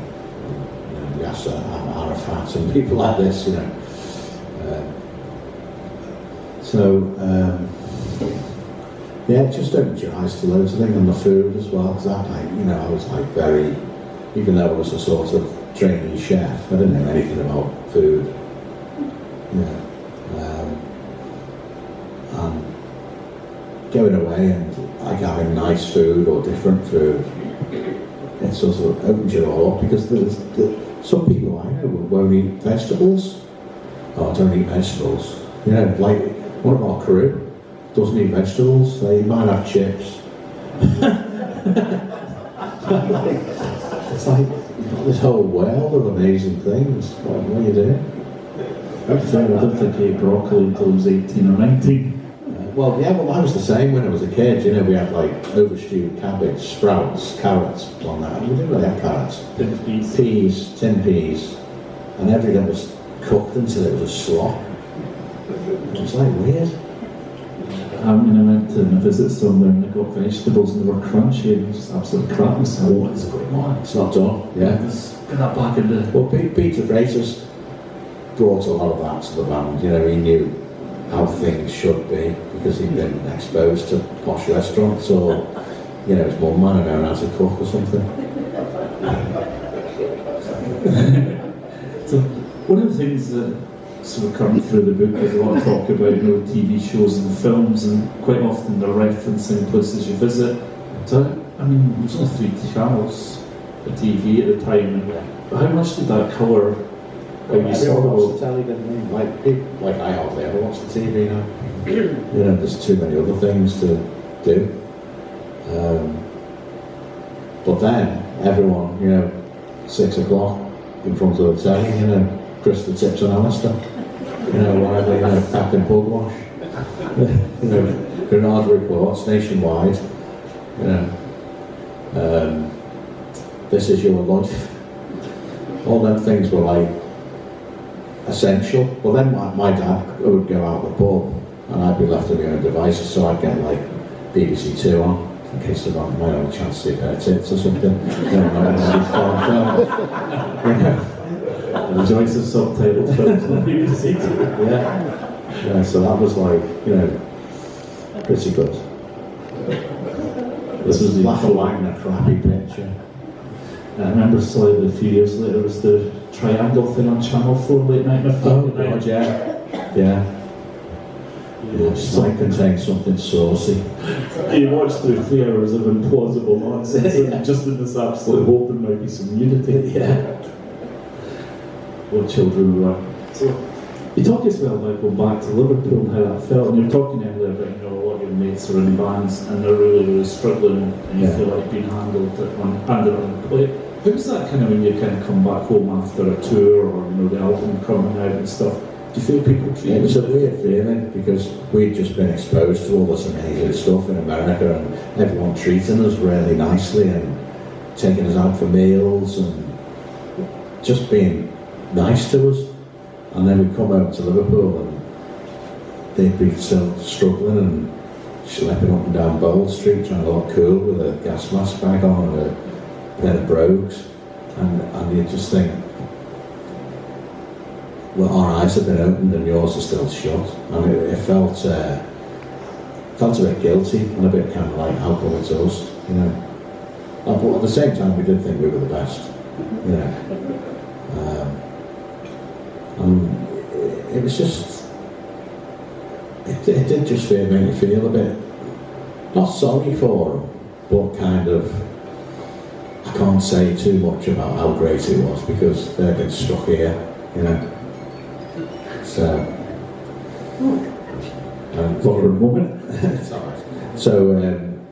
Yasser Arafat and people like this, you know. Yeah, it just opened your eyes to loads of things, and the food as well, because I was like very, even though I was a sort of trainee chef, I didn't know anything about food. And going away and like having nice food or different food, it sort of opens you all up, because some people I know won't eat vegetables. Oh, I don't eat vegetables. You know, like one of our crew doesn't eat vegetables. They might have chips. It's like you've got this whole world of amazing things. What are you doing? I don't think I ate broccoli until I was 18 or 19. Well, I was the same when I was a kid. You know, we had like overstewed cabbage, sprouts, carrots on that. We didn't really have carrots. Peas, tin peas, and everything was cooked until it was a slop. It was like weird. I went to visit somewhere and I got vegetables and they were crunchy and just absolutely crap. So what's going on? It's not done. Yeah. Get that back in the... Well, Peter Freitas brought a lot of that to the band. You know, he knew how things should be because he'd been exposed to posh restaurants, or, you know, his mum might have known how to cook or something. So, one of the things that sort of come through the book is a lot of talk about, you know, TV shows and films, and quite often they're referencing places you visit. So, I mean, there's only 3 channels for TV at the time, but how much did that colour how you saw the world? Telly, didn't they? Like I hardly ever watch the TV now. You know, there's too many other things to do. But then, everyone, you know, 6 o'clock in front of the telly, you know, Crystal Tips and Alistair, you know, whatever, you know, Captain Pugwash, you know, Granada Reports, Nationwide, you know. This is your life. All them things were like essential. But then my dad would go out the pub and I'd be left to my own devices, so I'd get like BBC Two on in case I might have a chance to see a pair of tits or something. You know, like one of these foreign films. You know. Enjoy the subtitled films on BBC Two. Yeah, so that was like, you know, pretty good. This was black and white in a crappy picture. I remember slightly a few years later it was the Triangle thing on Channel 4 late night on a Friday night. Yeah. Just like contain something saucy. You watched through 3 hours of implausible nonsense and just in this absolute hope there might be some nudity. Yeah. What children were. So, you talk as well about going back to Liverpool and how that felt, and you were talking earlier about, you know, a lot of your mates are in bands and they're really, really struggling and you feel like being handed on the plate. How was that kind of when you kind of come back home after a tour or, you know, the album coming out and stuff? Do you feel people treat you? It was a weird feeling because we'd just been exposed to all this amazing stuff in America and everyone treating us really nicely and taking us out for meals and just being nice to us. And then we'd come home to Liverpool and they'd be still struggling and schlepping up and down Bold Street trying to look cool with a gas mask bag on and a pair of brogues. And you just think, well, our eyes have been opened and yours are still shut. And it felt a bit guilty and a bit kind of like, how come it's us, you know? But at the same time, we did think we were the best, you know. It was just, it did just make me feel a bit, not sorry for them, but kind of, I can't say too much about how great it was because they've been stuck here, you know. So, For a moment. it's all right. So,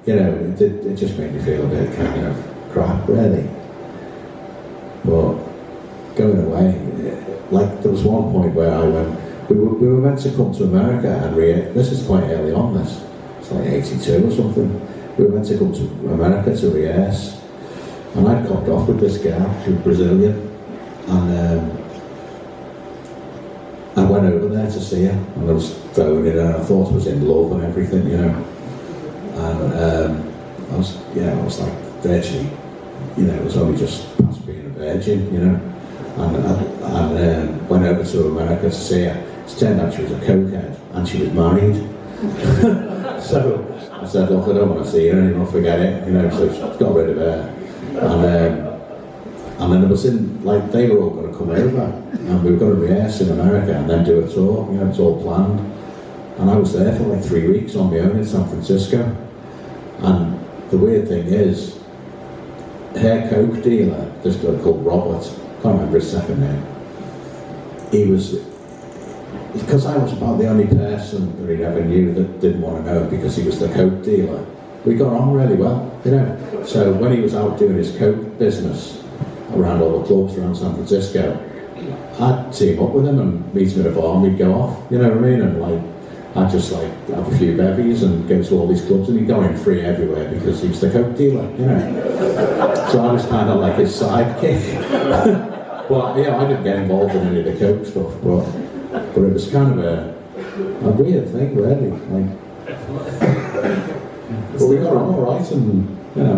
you know, it just made me feel a bit kind of crap, really. But going away, like there was one point where I went, we were meant to come to America and this is quite early on, it's like 82 or something. We were meant to come to America to rehearse, and I'd copped off with this girl, she was Brazilian, and I went over there to see her, and I was phoning her, and I thought I was in love and everything, you know. And I was like virtually, you know, it was only just past being a virgin, you know. And went over to America to see her. It turned out she was a cokehead, and she was married. So I said, look, I don't want to see her anymore, forget it, you know, so she got rid of her. And then it was like, they were all going to come over, and we were going to rehearse in America and then do a tour, you know, it's all planned. And I was there for like 3 weeks on my own in San Francisco. And the weird thing is, her coke dealer, this guy called Robert, I can't remember his second name, because I was about the only person that he ever knew that didn't want to know him because he was the coke dealer. We got on really well, you know. So when he was out doing his coke business around all the clubs around San Francisco, I'd team up with him and meet him at a bar and we'd go off, you know what I mean? And like, I'd just like have a few bevies and go to all these clubs and he'd go in free everywhere because he was the coke dealer, you know. So I was kind of like his sidekick. But yeah, I didn't get involved in any of the coke stuff, but it was kind of a weird thing, really. Like, but we got on all right, and you know,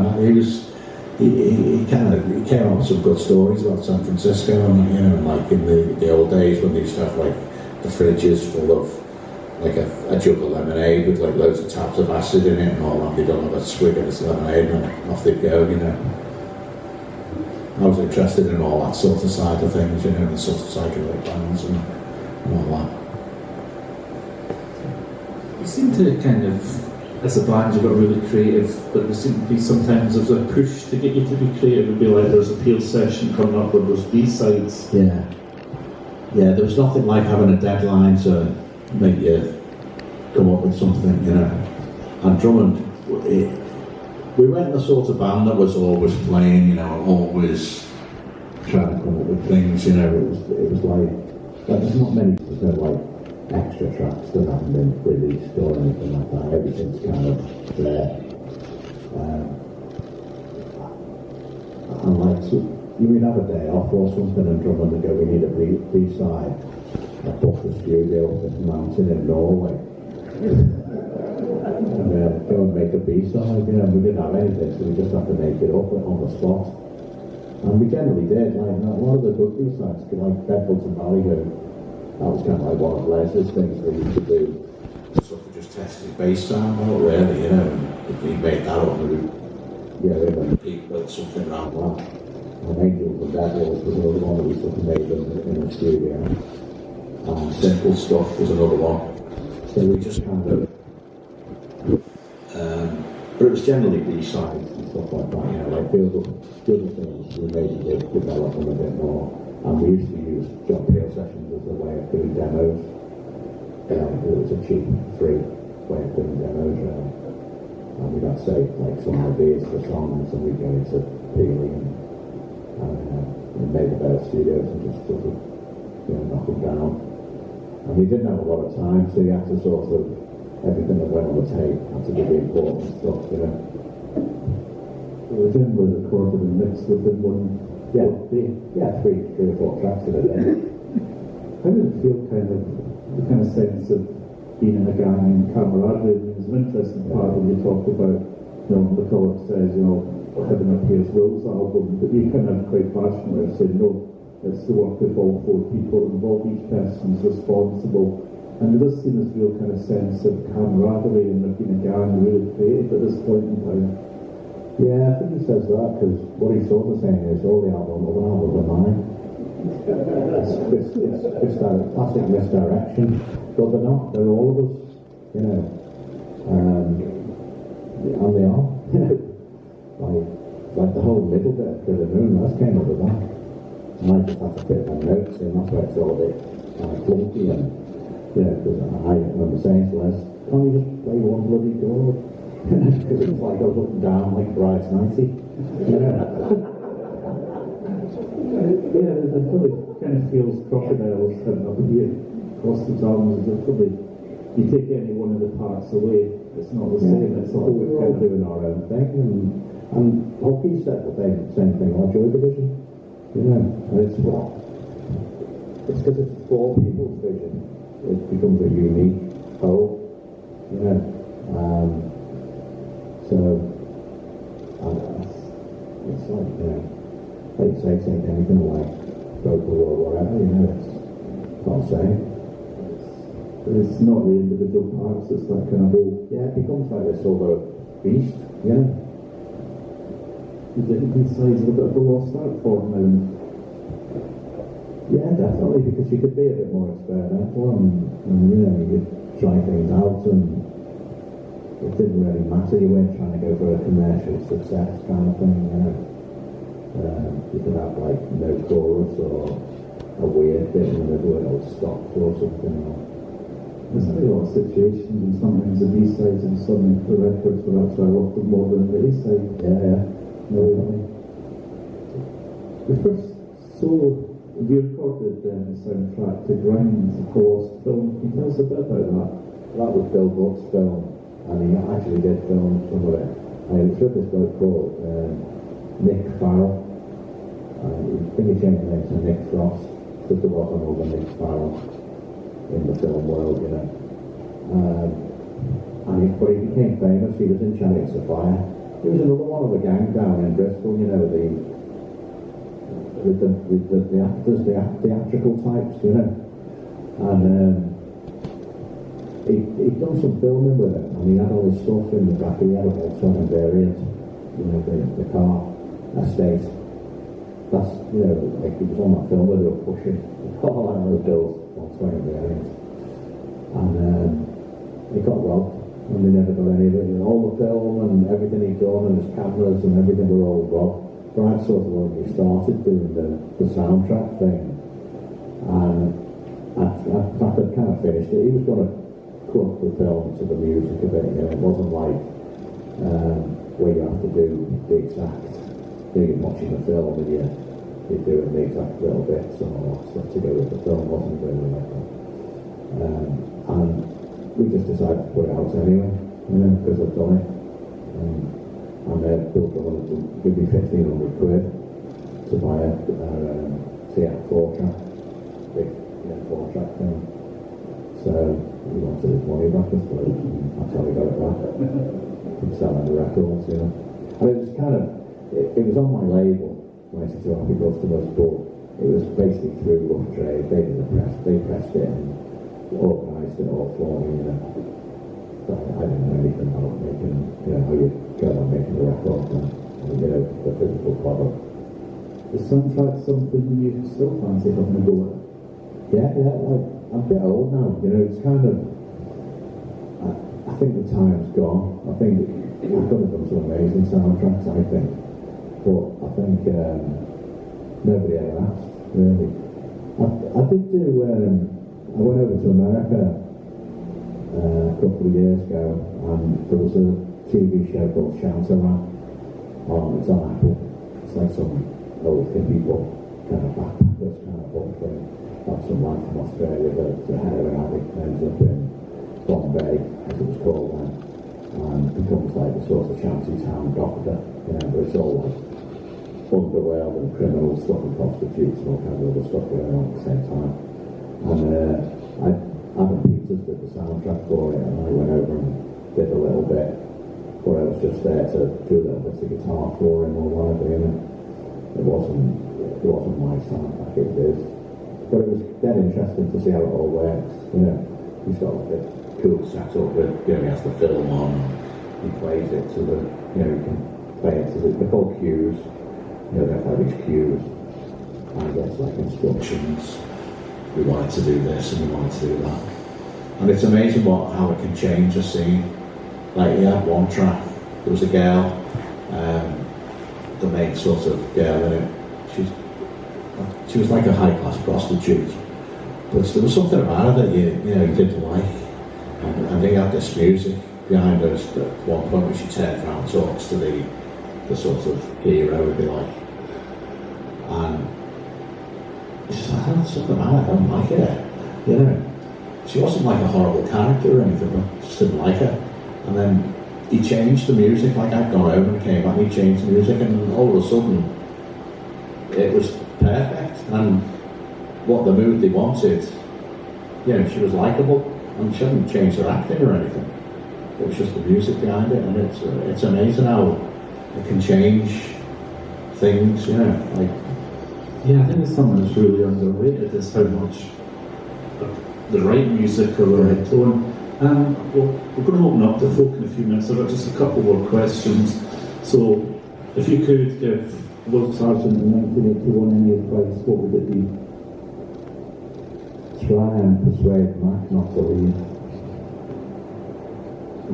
he came up with some good stories about San Francisco, and you know, like in the old days when they used to have like the fridges full of like a jug of lemonade with like loads of tabs of acid in it and all that. They'd have a swig of this lemonade and off they'd go, you know. I was interested in all that sort of side of things, you know, the sort of psychedelic bands and all that. You seem to kind of, as a band, you got really creative, but there seemed to be sometimes there's a push to get you to be creative. It'd be like there's a Peel session coming up where there's B-sides. Yeah, there was nothing like having a deadline to make you come up with something, you know. And Drummond, we weren't the sort of band that was always playing, you know, always trying to come up with things, you know. It was like, there's not many, there's no like extra tracks that haven't been released or anything like that. Everything's kind of there. And like, so you would have a day off or something and Drummond would go, we need a B-side. I booked the studio up this mountain in Norway. And go and make a B-side, you know, we didn't have anything, so we just had to make it up on the spot. And we generally did, like, a lot of the good B-sides, like Bedfords and Ballyhoo, that was kind of like one of Les's things we used to do. So we just tested bass sound out, really, you know, and we made that up, and Pete built something around that. And Angels and Devils was another one that we sort of made in the studio. And Simple Stuff was another one. So we just kind of, but it was generally B-sides and stuff like that, you know, like the other things we maybe did develop them a bit more. And we used to use John Peel sessions as a way of doing demos. It was a cheap, free way of doing demos, and we'd have say like some ideas for songs, and we'd go into Peely and made the better studios and just sort of, you know, knock them down. And we didn't have a lot of time, so you had to sort of, everything that went on the tape had to be the important stuff, you know. It was generally recorded and mixed within one. Three or four tracks in a day. How did it feel, the kind of sense of being in a gang and camaraderie? There's an interesting part when you talked about, you know, the Philip says, you know, having a Piers Wills album, but you kind of quite passionate saying, no, it's the work of all four people involved, each person's responsible. And there does seem this real kind of sense of camaraderie and there being a gang really created at this point in time. Yeah, I think he says that because what he's sort of saying is all the albums are mine. It's classic misdirection, but they're not. They're all of us, you know. And they are, you know. Like the whole middle bit of Killer Moon, that came up with that. And I just had to fit my notes in. That's why it's all a bit clunky and, you know, because I remember saying to Les, can't you just play one bloody chord? Because it's like goes up and down like Bride's 90. Yeah, it probably kind of feels crocodiles having up here across the drums. You take any one of the parts away, it's not the same. It's a whole we're all doing our own thing, and hockey said the same thing, our Joy Division. You know, and it's because it's four people's vision. It becomes a unique whole. You know. So, it's like, you know, like you say, take anything away, vocal or whatever, you know, it's not saying. It's not the individual parts, it's that kind of whole. Yeah, it becomes like this other beast, you know. You think these sides are a bit of a lost art form now? Yeah, definitely, because you could be a bit more experimental and you know, you could try things out and it didn't really matter, you weren't trying to go for a commercial success kind of thing, you know. You could have like no chorus or a weird bit in the middle where it stops or something. There's a lot of situations and sometimes the B-sides and some the records were actually a lot more than the A-side. Yeah. No, really. The first solo, you recorded the soundtrack to Grimes, the Lost Film. Can you tell us a bit about that? That was Bill Buck's film, and he actually did film some of it. And it was with this bloke called Nick Farrell. I think he changed the name to Nick Frost, because there was another Nick Farrell in the film world, you know. But he became famous. He was in Chariots of Fire. He was another one of the gang down in Bristol, you know, with the actors, the theatrical types, you know. And he'd done some filming with it, and he had all his stuff in the back. He had a Volkswagen Variant, you know, the car estate. That's, you know, like he was on that film where they were pushing all out of Bill's Volkswagen Variant. And he got robbed, and they never got any of it. And all the film and everything he'd done, and his cameras and everything were all robbed. But I sort of only started doing the soundtrack thing. And after I'd kind of finished it, he was going to cut the film to the music of it. You know, it wasn't like where you have to do the exact, you're watching the film and you're doing the exact little bits and all that stuff to go with the film. It wasn't really like that. And we just decided to put it out anyway, you know, because I've done it. And Bill wanted to give me 1,500 quid to buy a TF 4-track, big 4-track thing. So he wanted his money back, I suppose, and that's how he got it back. From selling the records, you know. And it was kind of, it was on my label, 92 Happy Customers, but it was basically through Rough Trade. They did the press, they pressed it and organised it all for me, you know. So I didn't know anything about making, you know, how you go about making the record and you know, the physical product. Is soundtrack something you still fancy having a go at? Yeah, like, I'm a bit old now, you know, it's kind of, I think the time's gone. I think we've done some amazing soundtracks, I think. But I think nobody ever asked, really. I did do, I went over to America a couple of years ago, and there was a TV show called Shelter Rap. It's on Apple. It's like some old hippie book, kind of backpackers kind of book thing. That's some lad from Australia that the heroin addict ends up in Bombay, as it was called then, and becomes like the sort of shanty town doctor, you know, but it's all like underworld and criminal stuff and prostitutes and all kinds of other stuff going on at the same time. And Adam Peters did the soundtrack for it, and I went over and did a little bit, but I was just there to do a little bit of guitar for him or whatever, you know. It wasn't my soundtrack, it is. But it was dead interesting to see how it all works, you know. He's got like a cool setup with, you know, he has the film on, he plays it to the, you know, he can play it to the, they're called cues, you know, they're like these cues, and he gets like instructions, we wanted to do this and we wanted to do that. And it's amazing how it can change a scene. Like, he had one track, there was a girl, the main sort of girl in it, she was like a high-class prostitute, but there was something about her that you didn't like, and they had this music behind her at one point when she turns around and talks to the sort of hero, if you like, and she's like, oh, there's something about her, I don't like her, you know. She wasn't like a horrible character or anything, but I just didn't like her. And then he changed the music, like I'd gone over and came back and he changed the music, and all of a sudden it was perfect, and what the mood they wanted, you know, she was likeable, and she hadn't changed her acting or anything. It was just the music behind it, and it's amazing how it can change things, you know. Like, yeah, I think it's something that's really underrated is how much the right music or the right tone. Well, we're going to open up to folk in a few minutes. I've got just a couple more questions. So, if you could give Lord Sargent in 1981 any advice, what would it be? try and persuade Mac not to leave.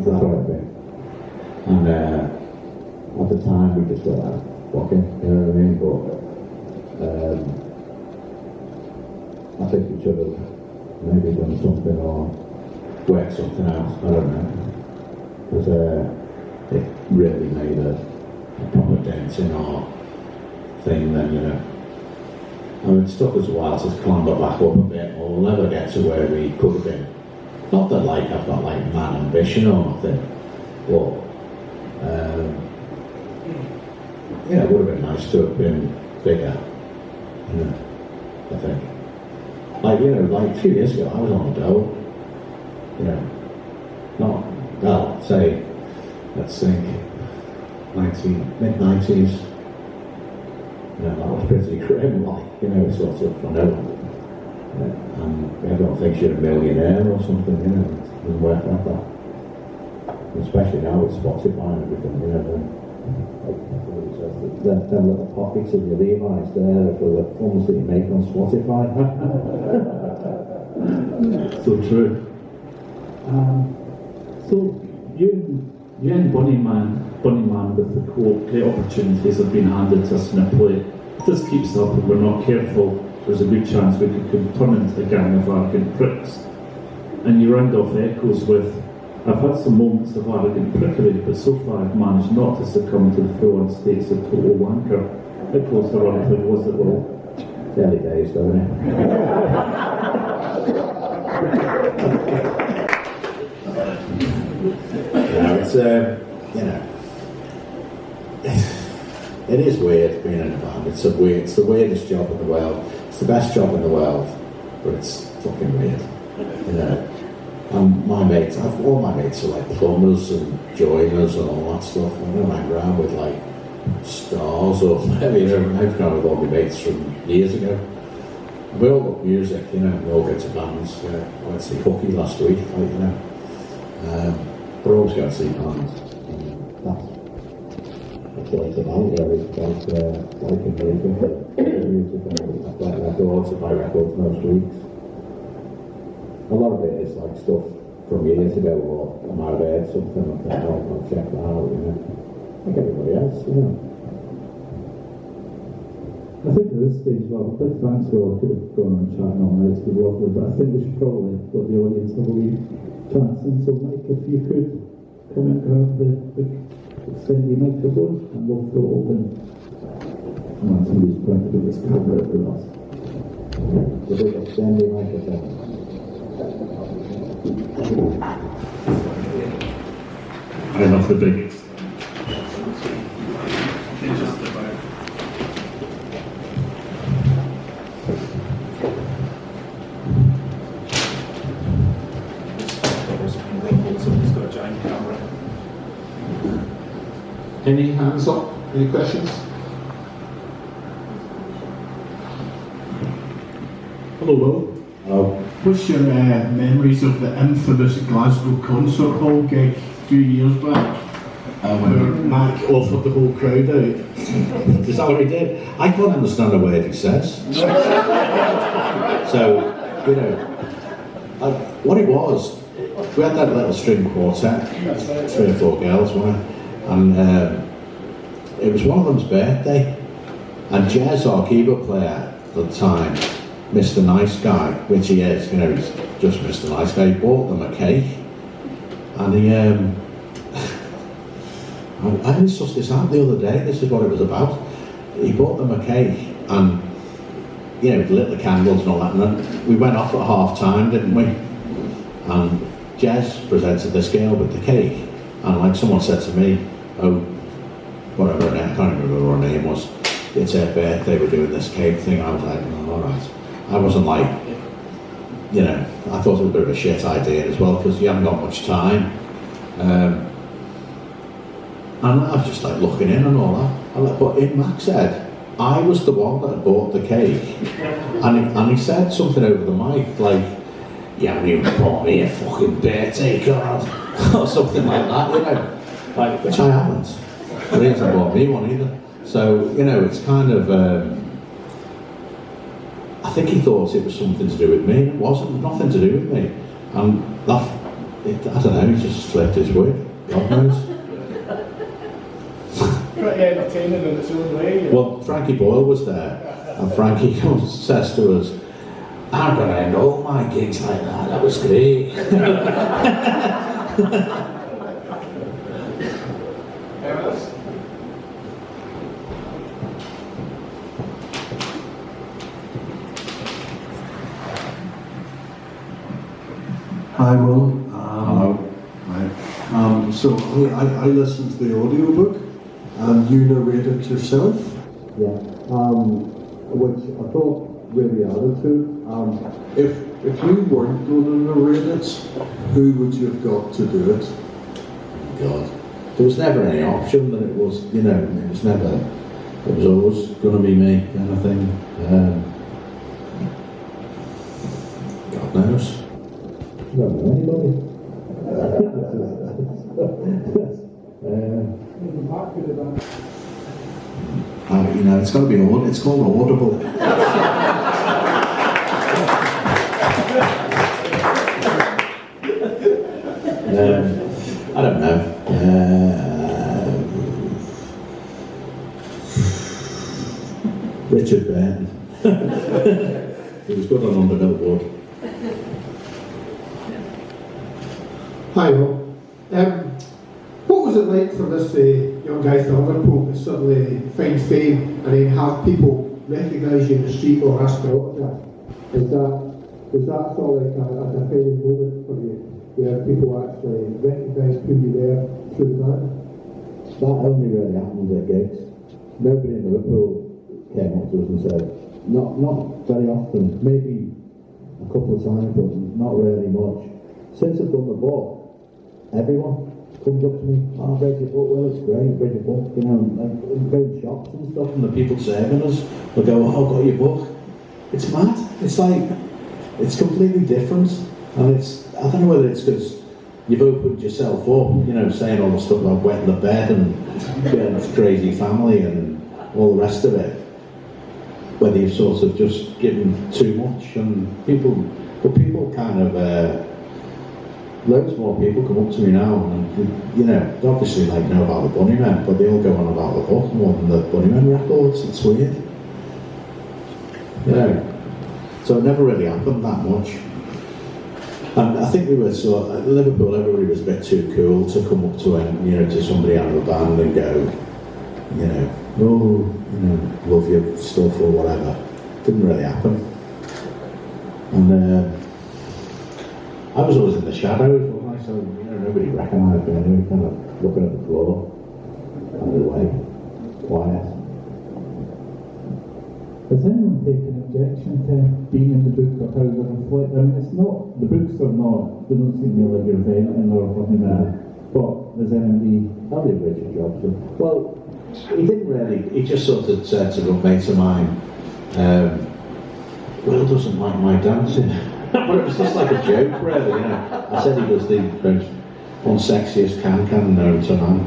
That's what I think. And at the time we just were like, fuck it, you know what I mean? But I think we should have maybe done something or worked something out, I don't know. Because it really made a proper dent in our thing then, you know. I mean, it took us a while to climb back up a bit, or we'll never get to where we could have been. Not that like I've got like man ambition or nothing, but yeah, it would have been nice to have been bigger, you know, I think. Like, you know, like a few years ago I was on the dole, you know, not, well, say, let's think, mid-90s. You know, that was pretty grim, like, you know, sort of, I know, and everyone thinks you're a millionaire or something, you know, it doesn't work like that. Especially now with Spotify and everything, you know, the little pockets of your Levi's there for the films that you make on Spotify. So true. So you and Bunnymen with the quote, great opportunities have been handed to us in a play. If this keeps up and we're not careful, there's a good chance we could turn into a gang of arrogant pricks. And you round off Echoes with, I've had some moments of arrogant prickery, but so far I've managed not to succumb to the full-on states of total wanker. How close to roughly was it all? Early days, though, isn't it? Yeah, it's, you know, it is weird being in a band. It's the weirdest job in the world. It's the best job in the world, but it's fucking weird. You know. And my mates, all my mates are like plumbers and joiners and all that stuff. I don't hang around with like stars or whatever. You know, I've gone with all my mates from years ago. We all love music, you know. We all go to bands. I went to see Hooky last week, like, you know. But I always go to see bands. That's what it's about, really. Liking music. I play records, I buy records most weeks. A lot of it is like stuff from years ago, or I might have heard something and think, oh, I'll check that out, you know. Like everybody else, you know. I think at this stage, well, big thanks for all. Could have gone on chatting all night, it's been lovely, but I think we should probably let the audience have a wee chance. And so, Mike, if you could come and grab the big extended microphone, and we'll throw it open. Oh, somebody's pointed at this camera for us. The big extended microphone. I love the big. Somebody's got a giant camera. Any hands up? Any questions? Hello, Will. Oh, What's your memories of the infamous Glasgow concert hall gig a few years back? Where Mac offered the whole crowd out. is that what he did? I couldn't understand a word he says. So, you know, what it was, we had that little string quartet, 3 or 4 girls, wasn't it? And it was one of them's birthday, and Jez, our keyboard player at the time, Mr. Nice Guy, which he is, you know, he's just Mr. Nice Guy, he bought them a cake, and he, I only sussed this out the other day, this is what it was about. He bought them a cake, and, you know, lit the candles and all that, and then we went off at half time, didn't we? And Jez presented this girl with the cake, and like someone said to me, oh, whatever her name, I can't remember what her name was, it's her birthday, we're doing this cake thing. I was like, oh, alright. I wasn't like, you know, I thought it was a bit of a shit idea as well, because you haven't got much time. And I was just like looking in and all that. But in Mac's head, I was the one that had bought the cake. And he said something over the mic, like, you haven't even bought me a fucking birthday card, or something like that, you know. Like, which I haven't. But he hasn't bought me one either. So, you know, it's kind of, I think he thought it was something to do with me. It wasn't, nothing to do with me. And that, I don't know, he just slipped his wig. God knows. Pretty entertaining in its own way. Well, Frankie Boyle was there, and Frankie says to us, I'm going to end all my gigs like that, that was great. Hi, Will. Hello. Hi. So I listened to the audiobook, and you narrated yourself. Yeah, which I thought really added to. If you weren't going to narrate it, who would you have got to do it? God, there was never any option that it was, you know, it was never, it was always going to be me, kind of thing. God knows. I don't know anybody. You know, it's got to be audible. It's called audible. I don't know. Richard Burton. He was good on Undermill Wood. Hi, Will. What was it like for this young guy from Liverpool to suddenly find fame and then have people recognise you in the street or ask for autograph? Was that sort of like a defining moment for you, where people actually recognised who you were through the band? That only really happened at gigs. nobody in Liverpool came up to us and said, not very often, maybe a couple of times, but not really much. Since I've done the book, everyone comes up to me, oh, I've read your book, well, it's great, read your book, you know, like, go in shops and stuff, and the people serving us will go, oh, I've got your book. It's mad. It's like, it's completely different, and it's, I don't know whether it's because you've opened yourself up, you know, saying all the stuff about wetting the bed and getting a crazy family and all the rest of it, whether you've sort of just given too much, and people kind of, loads more people come up to me now, and, you know, they obviously like know about the Bunnymen, but they all go on about the book more than the Bunnymen records. It's weird. Yeah. So it never really happened that much. And I think we were sort of, at Liverpool, everybody was a bit too cool to come up to you know, to somebody out of a band and go, you know, oh, you know, love your stuff or whatever. Didn't really happen. And I was always in the shadows, wasn't I? So, you know, nobody recognised me anyway, kind of looking at the floor, out of the way, quiet. Has anyone taken objection to being in the book or how they're reflected? I mean, it's not, the books are not, they don't seem to be like anything or something like that. But has anybody... I did Richard Jobson. Well, he didn't really, he just sort of said to a mate of mine, Will doesn't like my dancing. But it was just like a joke, really, you know. I said he was the most unsexiest can known to man.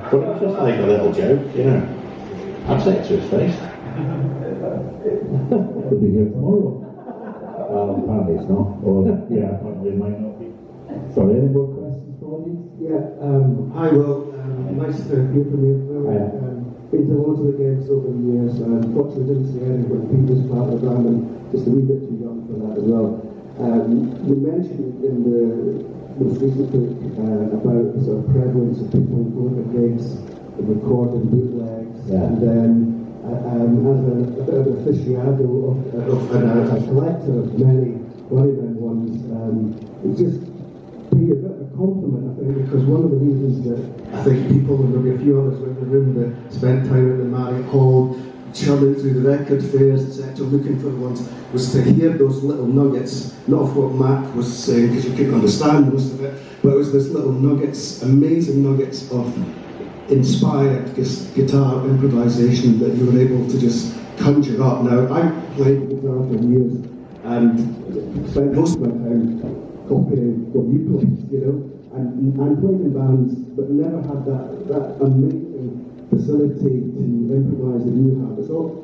But it was just like a little joke, you know. I'd say it to his face. Could be here tomorrow. Well, apparently it's not. Or, Yeah, apparently it might not be. Sorry, any more questions for audience? Yeah, hi Will, nice to hear from you. Been to loads of the gigs over the years, and unfortunately didn't see any when Pete was part of the band, and just a wee bit too young for that as well. You mentioned in the most recent book about the sort of prevalence of people going to gigs and recording bootlegs, and then as a bit of an aficionado and a collector of many Bunnymen ones, it just be a bit of a compliment, I think, because one of the reasons that I think people, and maybe a few others in the room that spent time at the Marriott Hall, churning through the record fairs, etc., looking for the ones, was to hear those little nuggets, not of what Mac was saying, because you couldn't understand most of it, but it was those little nuggets, amazing nuggets of inspired guitar improvisation that you were able to just conjure up. Now, I played guitar for years and spent most of my time copying what you played, you know, and played in bands, but never had that amazing facility to improvise that you have. It's all,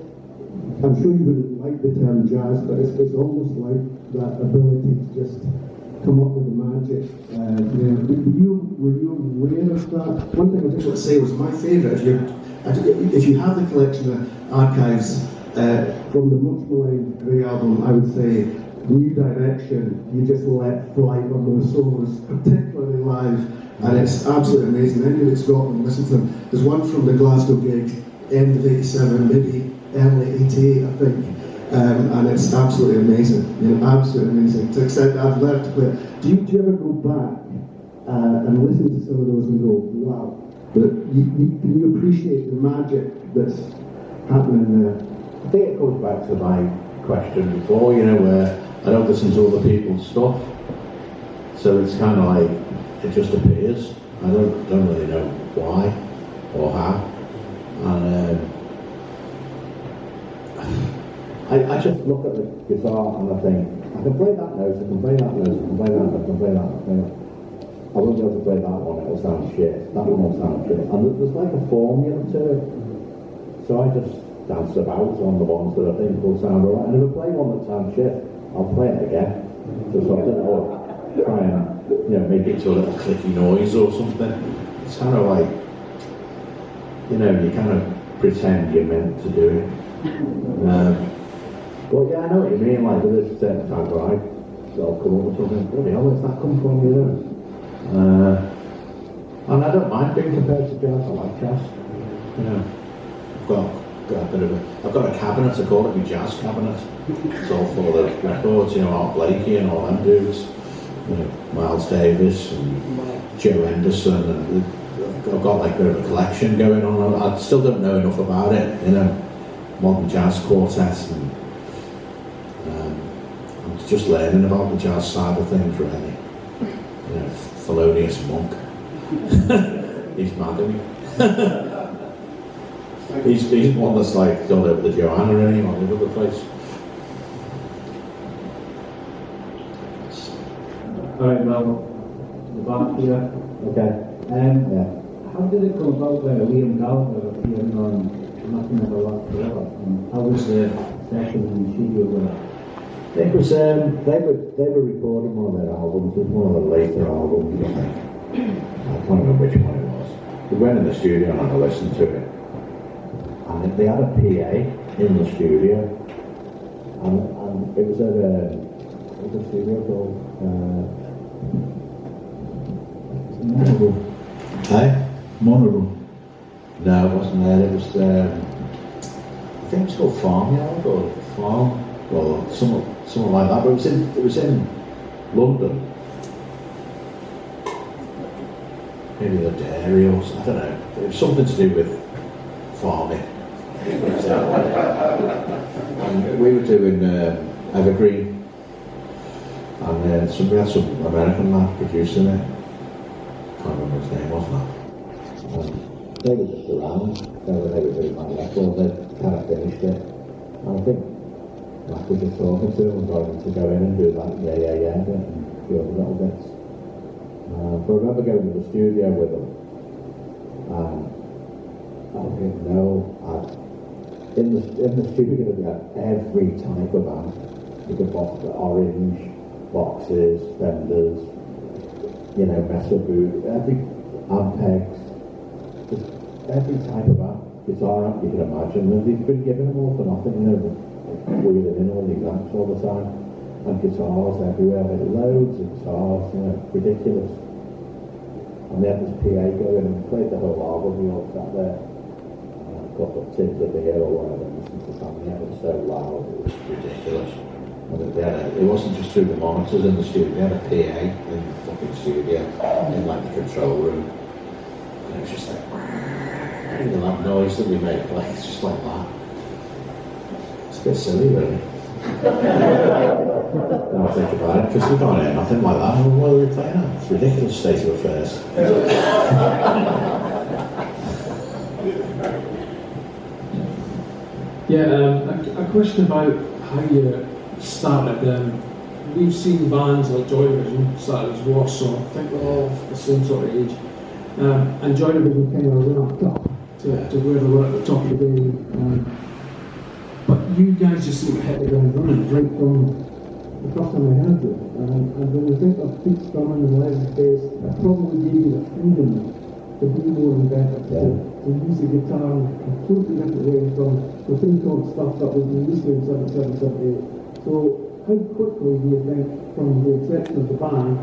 I'm sure you wouldn't like the term jazz, but it's almost like that ability to just come up with the magic. Were you aware of that? One thing I just want to say was my favourite, if you have the collection of archives from the much maligned Grey album, I would say New Direction, you just let fly on those solos, particularly live, and it's absolutely amazing. Anyone that's got them, listen to them. There's one from the Glasgow gig, end of '87, maybe early '88, I think, and it's absolutely amazing. You know, absolutely amazing. To accept that, I've learned to play it. Do you ever go back and listen to some of those and go, wow? But can you appreciate the magic that's happening there? I think it goes back to my question before, you know, where I don't listen to other people's stuff, so it's kind of like it just appears. I don't really know why or how, and I just look at the guitar and I think I can play that note, I can play that note, I can play that, I can play that. I won't be able to play that one, it'll sound shit. That one will sound shit, and there's like a formula to it. So I just dance about on the ones that I think will sound alright, and if I play one that sounds shit, I'll play it again, just like that, or try and, you know, make it to a little clicky noise or something. It's kind of like, you know, you kind of pretend you're meant to do it. But yeah, I know what you mean, like there's certain times where I'll come up with something, bloody hell, where's that come from, you know? And I don't mind being compared to jazz, I like jazz, you know. I've got a cabinet, I call it my jazz cabinet. It's all full of records, you know, Art Blakey and all them dudes. You know, Miles Davis and Joe Henderson, and I've I've got like a bit of a collection going on. I still don't know enough about it, you know, modern jazz quartets, and I'm just learning about the jazz side of things, really. You know, Thelonious Monk. He's mad, isn't he? He's one that's like got over the Joanna or anything on the other place. Alright, well, the back here. Okay. Yeah. How did it come about where Liam Gallagher appearing on Nothing Ever Lasts Forever? And how was the session in the studio with it? It was they were recording one of their albums. It was one of the later albums, I think. I can't remember which one it was. We went in the studio and I listened to it. And they had a PA in the studio. And it was at a studio called Monorail. Hey? Monorail. No, it wasn't there. It was I think it was called Farmyard or Farm or something like that. But it was in London. Maybe the dairy or something, I don't know. It was something to do with farming. And we were doing Evergreen, and we had some American lad producing it. Can't remember his name, wasn't it? They were just around. They were doing my record. They kind of finished it. And I think Mac was just talking to him and got him to go in and do that yeah bit and a few other little bits. But I remember going to the studio with them. I didn't know. In the studio we had every type of amp. You could box the orange, boxes, Fenders, you know, Mesa boot, every Ampex, just every type of amp, guitar amp you can imagine. And they've been giving them all for nothing, you know, wheeling in all these amps all the time. And guitars everywhere, like loads of guitars, you know, ridiculous. And they had this PA going and played the whole album. We all sat there, got up tins of beer or whatever, and listened to something. It was so loud, it was ridiculous. And it wasn't just through the monitors in the studio, they had a PA in the fucking studio, in like the control room. And it was just like, and that noise that we make, like, it's just like that. It's a bit silly, really. Now I think about it, because we can't hear nothing like that. What are we playing at? It's a ridiculous state of affairs. Yeah, a question about how you started. We've seen bands like Joy Division started as Warsaw. I think they're all the same sort of age. And Joy Division kind of ramped up to where they were at the top of the game. But you guys just seem to hit the ground running right from the first time I heard it. And when you think of Pete's drumming and Les's bass, that probably gave you the freedom to be more inventive, to use the guitar in a completely different way from the thing-called stuff that we've been used to in 77, 78. So how quickly do you think, from the inception of the band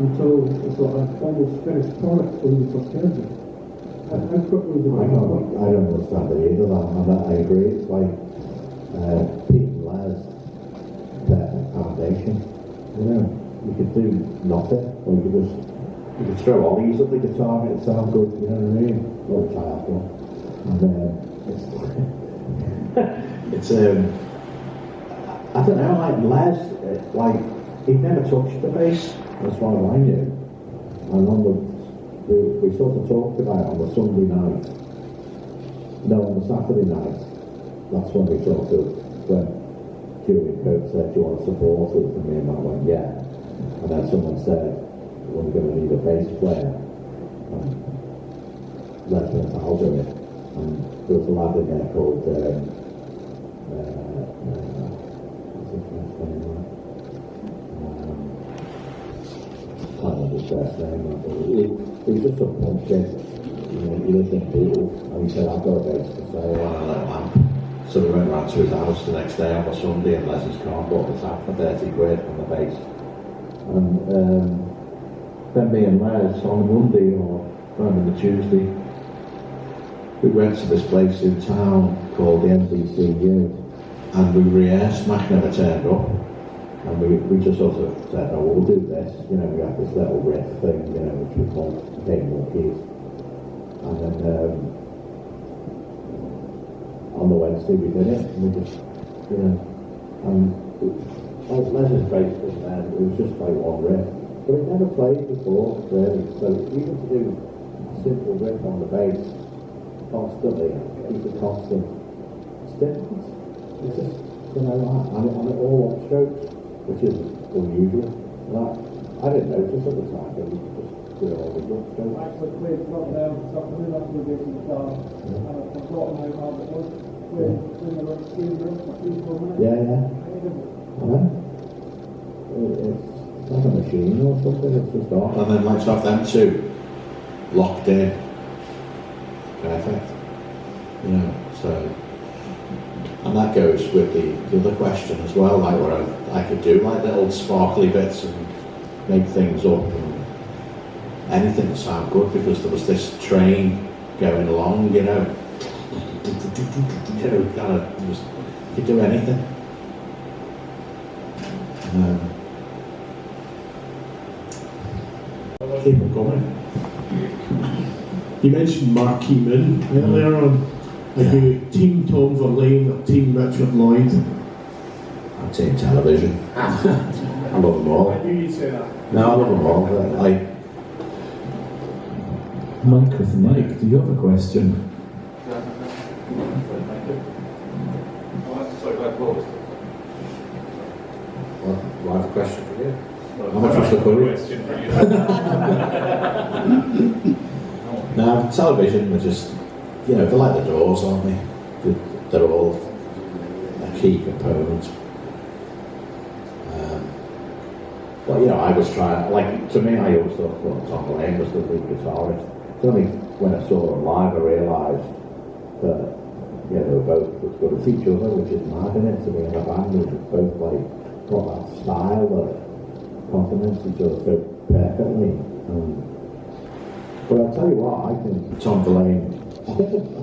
until the sort of almost finished product when you first heard it? How quickly do you I don't understand it either, and I agree. It's like Pete and Les, perfect foundation. You know, you could do nothing, or you could throw ollies at the guitar and it sounds good, you know what I mean? Or which I have done. And it's I don't know, like Les, like, he'd never touched the bass, as far as I knew. And we sort of talked about it on the Sunday night. No, on the Saturday night. That's when we sort of, when Julian Coates said, do you want to support us? And me and Matt went, yeah. And then someone said, we're going to need a bass player. Les went, I'll do it. And there was a lad in there called, what's his first name? I can't remember his first name. He was just a punk kid. You know, he lived in Poole, and he said, I've got a bass for sale, and I let him. So we went round to his house the next day on a Sunday, and Les's car bought the tap for 30 quid on the bass. And then me and Les on a Monday or around on the Tuesday, we went to this place in town called the MDCU, and we rehearsed. Mac never turned up, and we just sort of said, oh, we'll do this. You know, we had this little riff thing, you know, which we called Game Monkeys. And then on the Wednesday we did it, and we just, you know, like Leonard's bass was then, it was just like one riff. But it never played before, really. So even to do a simple riff on the bass constantly, keep it constant, it's difficult. It's just, you know, and it all upstrokes, which is unusual. And I didn't notice at the time, but we just do it all with upstrokes. Actually played front there, so I knew that was the guitar, and I've forgotten how hard it was. When they were singing for 3-4 minutes. Yeah. I know. It's like a machine or something, it's just off. And then like to have them two locked in. Perfect. You know, so. And that goes with the other question as well, like where I could do like little sparkly bits and make things up and anything to sound good, because there was this train going along, you know. You know, kind of, you could do anything. Keep it going. You mentioned Marquee Moon earlier on. Are you Team Tom Verlaine or Team Richard Lloyd? I'm Team Television. I love them all. I knew you'd say that. No, I love them all. But Mike with the mic, do you have a question? Well, I have a question for you. How much was the curry? Now, television are just, you know, they're like the Doors, aren't they? They're all a key component. But, you know, I was trying, like, to me, I always thought Tom Verlaine was the lead guitarist. It's only when I saw them live I realised that, yeah, they were both as good as each other, which is mad, isn't it? To be in a band who's both, like, got that style that complements each other so perfectly. But I'll tell you what, I think Tom Verlaine, I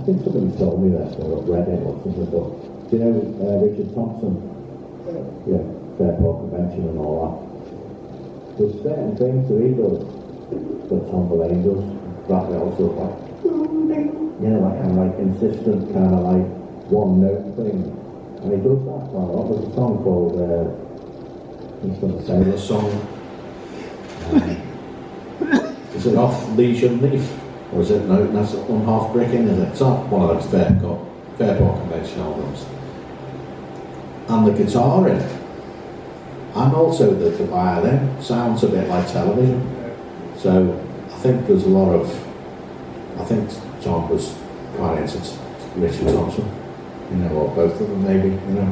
think somebody told me this, or read it or something, but do you know Richard Thompson? Yeah, Fairport Convention and all that. There's certain things that he does that Tom Verlaine does, that they also like, you know, that kind of like insistent kind of like one note thing. And he does that quite a lot. There's a song called I'm just going to say this song. Is it Off Leash and Leaf? Or is it, no, that's on Half Bricking, is it? It's not one of those Fairport Convention albums. And the guitar in it, and also the violin, sounds a bit like television. So I think there's a lot of, I think Tom was quite into Richard Thompson, you know, or both of them maybe, you know.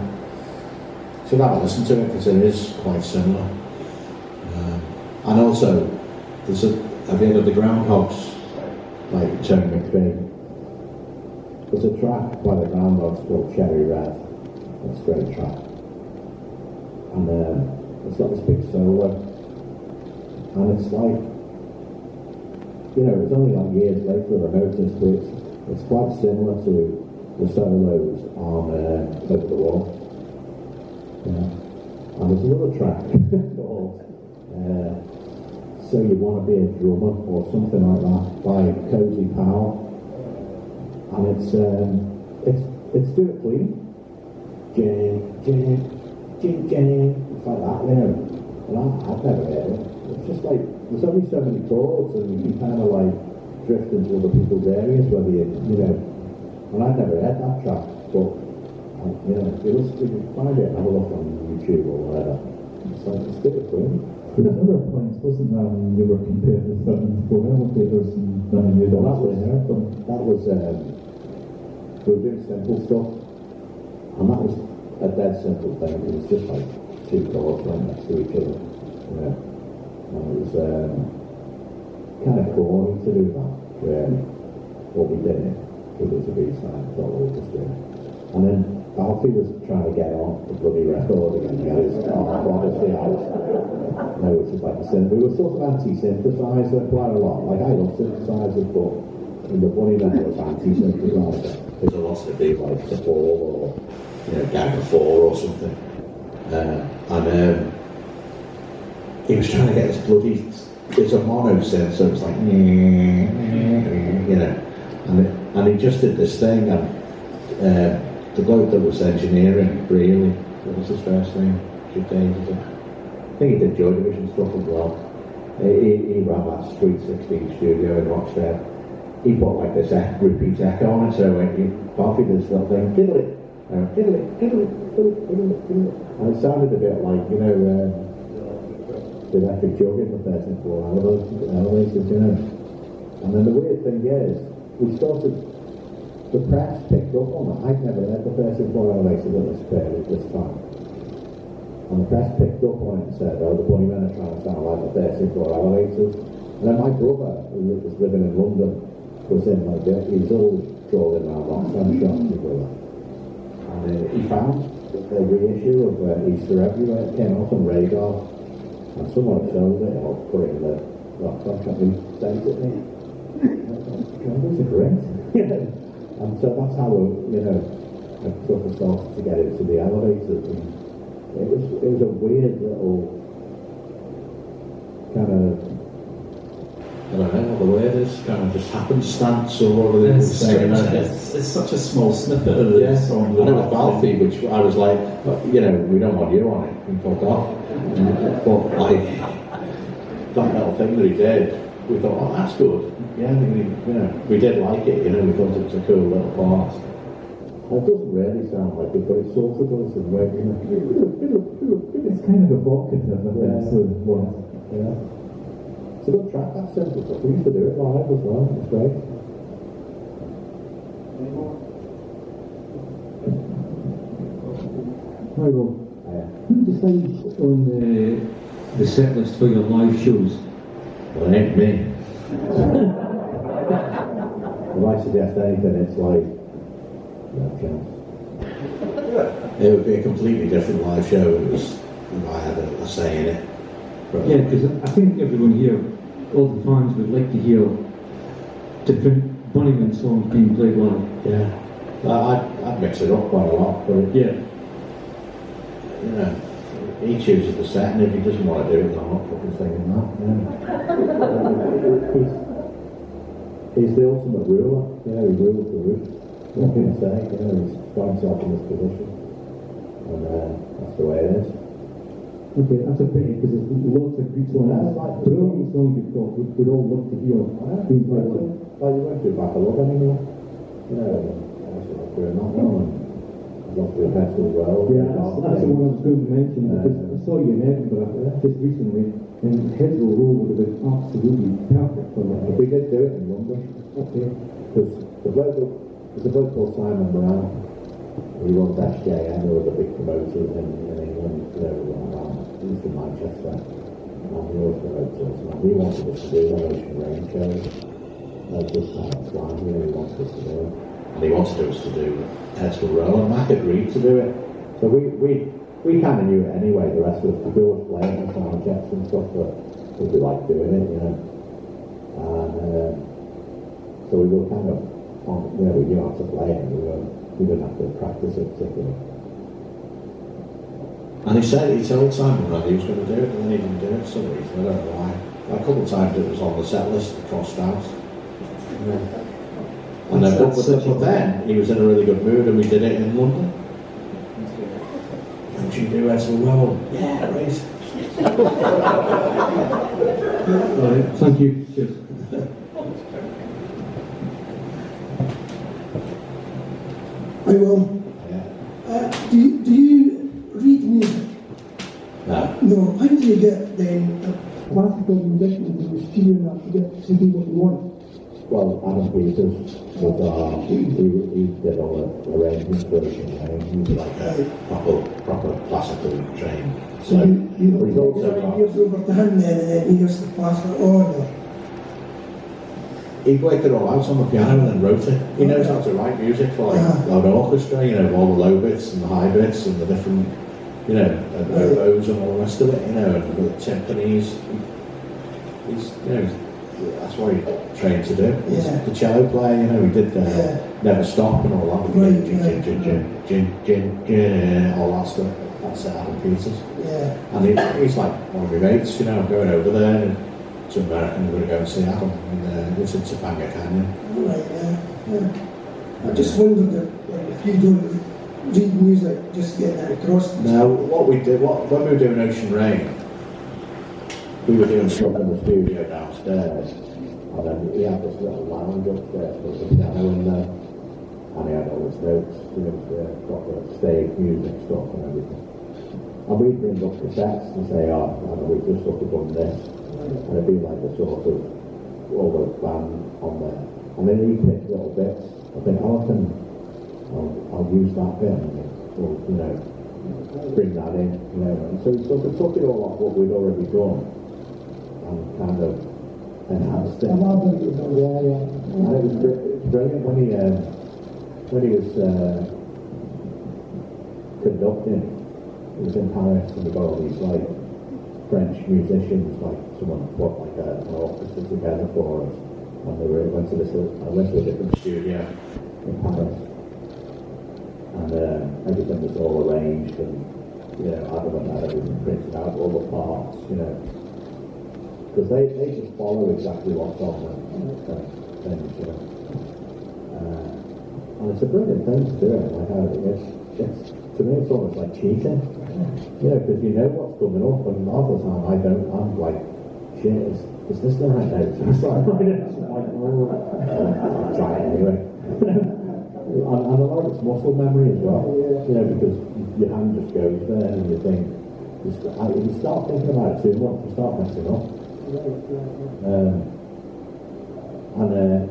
Should have a listen to it because it is quite similar. And also, have you heard of the Groundhogs, like Tony McPhee? There's a track by the Groundhogs called Cherry Red. That's a great track. And it's got this big solo. And it's like, you know, it's only like years later I noticed, but it's quite similar to the solos on Over the Wall. Yeah. And there's another track called So You Want to Be a Drummer or something like that by Cozy Powell, and it's Do It Clean, it's like that, you know. And I've never heard it. It's just like there's only so many chords, and you can kind of like drift into other people's areas, whether you know. And I've never heard that track, but you know, if you find it and have a look on YouTube or whatever, it's like it's Do It Clean. But at other points, wasn't that when you were compared with certain four elevators and then you Well, heard them? that was we were doing simple stuff, and that was a dead simple thing. It was just like two chords right next to each other, you know. And it was kind of corny to do that, really. What we did it, because it was a B-side, that's all we were just doing. And then Alfie was trying to get on the bloody record again, guys. Obviously, which is like a synth. We were sort of anti-synthesizer quite a lot. Like, I love synthesizers, but in the Bunnymen was anti-synthesizer. There's a lot to do, like the Fall or, you know, Gagger 4 or something. And he was trying to get this bloody, it's a mono synth, so it's like, you know. and he just did this thing, and the bloke that was engineering, really, what was his first name? I think he did Joy Division stuff as well. He ran that Sweet 16 studio in Rochdale. He put like this repeat echo on it, so when you coffee this little thing, diddle it, diddle it, diddle it, diddle it, diddle it, diddle it. And it sounded a bit like, you know, the electric jug in the 13th floor elevators, you know. And then the weird thing is, we started, the press picked up on it. I'd never heard the 13th floor elevators at this time. And the press picked up on it and said, oh, the Bunnymen are trying to sound like the 13th floor elevators. And then my brother, who was living in London, was in like that. He was always drawing around Roxanne shops, my brother. And he found the reissue of Easter Everywhere. It came off on Radar. And someone sold it or put it in the Roxanne shop. He sent it to me. These are great. And so that's how, you know, I sort of started to get into the elevators. And it was a weird little kind of, I don't know what the word is, kind of just happenstance or whatever they say. It's such a small snippet of the song. I know with Balfi, which I was like, you know, we don't want you on it, you can fuck off. But like, that little thing that he did, we thought, oh, that's good. Yeah, we did like it, you know, we thought it was a cool little part. It doesn't really sound like it, but it sort of does in a way, you know. It's kind of evocative, I think, so Yeah. It's a good track, that simple stuff. We used to do it live as well, it's great. Hi, Rob. Who decides on the set list for your live shows? Well, it ain't me. If I suggest anything, it's like, no chance. It would be a completely different live show if I had a say in it. Yeah, because I think everyone here, all the fans would like to hear different Bunnymen songs being played live. Yeah. I'd mix it up quite a lot, but yeah. You know, he chooses the set, and if he doesn't want to do it, I'm not fucking singing that. Yeah. He's the ultimate ruler. Yeah, he rules the roof. What can I say? You know, he's got himself in this position, and that's the way it is. Okay, that's a pity because there's lots of good songs, brilliant songs you've got. We'd all love to hear. You won't do Back of Love anymore. You know, I was like doing that one. I'd love to do Petrol as well. Yeah, that's the one I was going to mention because I saw you in Edinburgh just recently, and Headrow Row would have been absolutely perfect for that. We did do it in London. Okay. Because there's a bloke called Simon Brown. He runs SJM, who was a big promoter in England. He's from Manchester, and he always promotes us. And he wanted us to do an Ocean Rain show. This kind of plan, he wanted us to do it. And he wanted us to do Headstone Row, and Mac agreed to do it. So we kind of knew it anyway. The rest of us, we were playing with sound checks and stuff, but we liked doing it, you know. And so we were kind of we knew how to play it, and we didn't have to practice it particularly. And he told Simon that he was going to do it, and then he didn't do it for some reason. I don't know why. A couple of times it was on the set list, it crossed out. And then he was in a really good mood, and we did it in London. And you do it so well. Yeah, right. Right, thank you. Cheers. I will. Do you read music? No. No. How do you get then classical musicians in the studio enough to get to do what you want? Well, Adam Peters was he did all the arrangements for it. He was like a proper classical trained. So you also years over to him then, and then he used to pass it on. Or? He worked it all out on the piano and then wrote it. He knows how to write music for like loud orchestra, you know, all the low bits and the high bits and the different, you know, and oboes and all the rest of it, you know, and the timpanis. He's, you know, that's what he trained to do. The cello player, you know, he did Never Stop and all that. All that stuff. That's Adam Peters. And he's like one of my mates, you know, I'm going over there and to America, and we're going to go and see Adam in Topanga Canyon. I just wondered if you don't read music, just get that across. Now, what we did, when we were doing Ocean Rain, we were doing stuff in the studio downstairs, and then he had this little lounge upstairs with a piano in there, and he had all his notes, proper stage music stuff and everything. And we'd bring up cassettes and say, we've just sort of done this, and it'd be like the sort of all the band on there. And then he'd pick little bits. I think, I'll use that bit, or, bring that in, And so we sort of took it all off what we'd already done, and kind of enhanced it. Yeah. And it was brilliant when he was conducting. He was in Paris, and we got all these like French musicians, like someone put like an orchestra together for us, and I went to a different studio in Paris, and everything was all arranged, and Adam and had everything printed out, all the parts, because they just follow exactly what's on the things, and it's a brilliant thing to do it. It's to me, it's almost like cheating, because you know what's coming up, and half the time I don't. I'm like, shit, is this the right note? It's like, I'll try it anyway. And a lot of it's muscle memory as well, because your hand just goes there and you think, if you start thinking about it too much, you start messing up.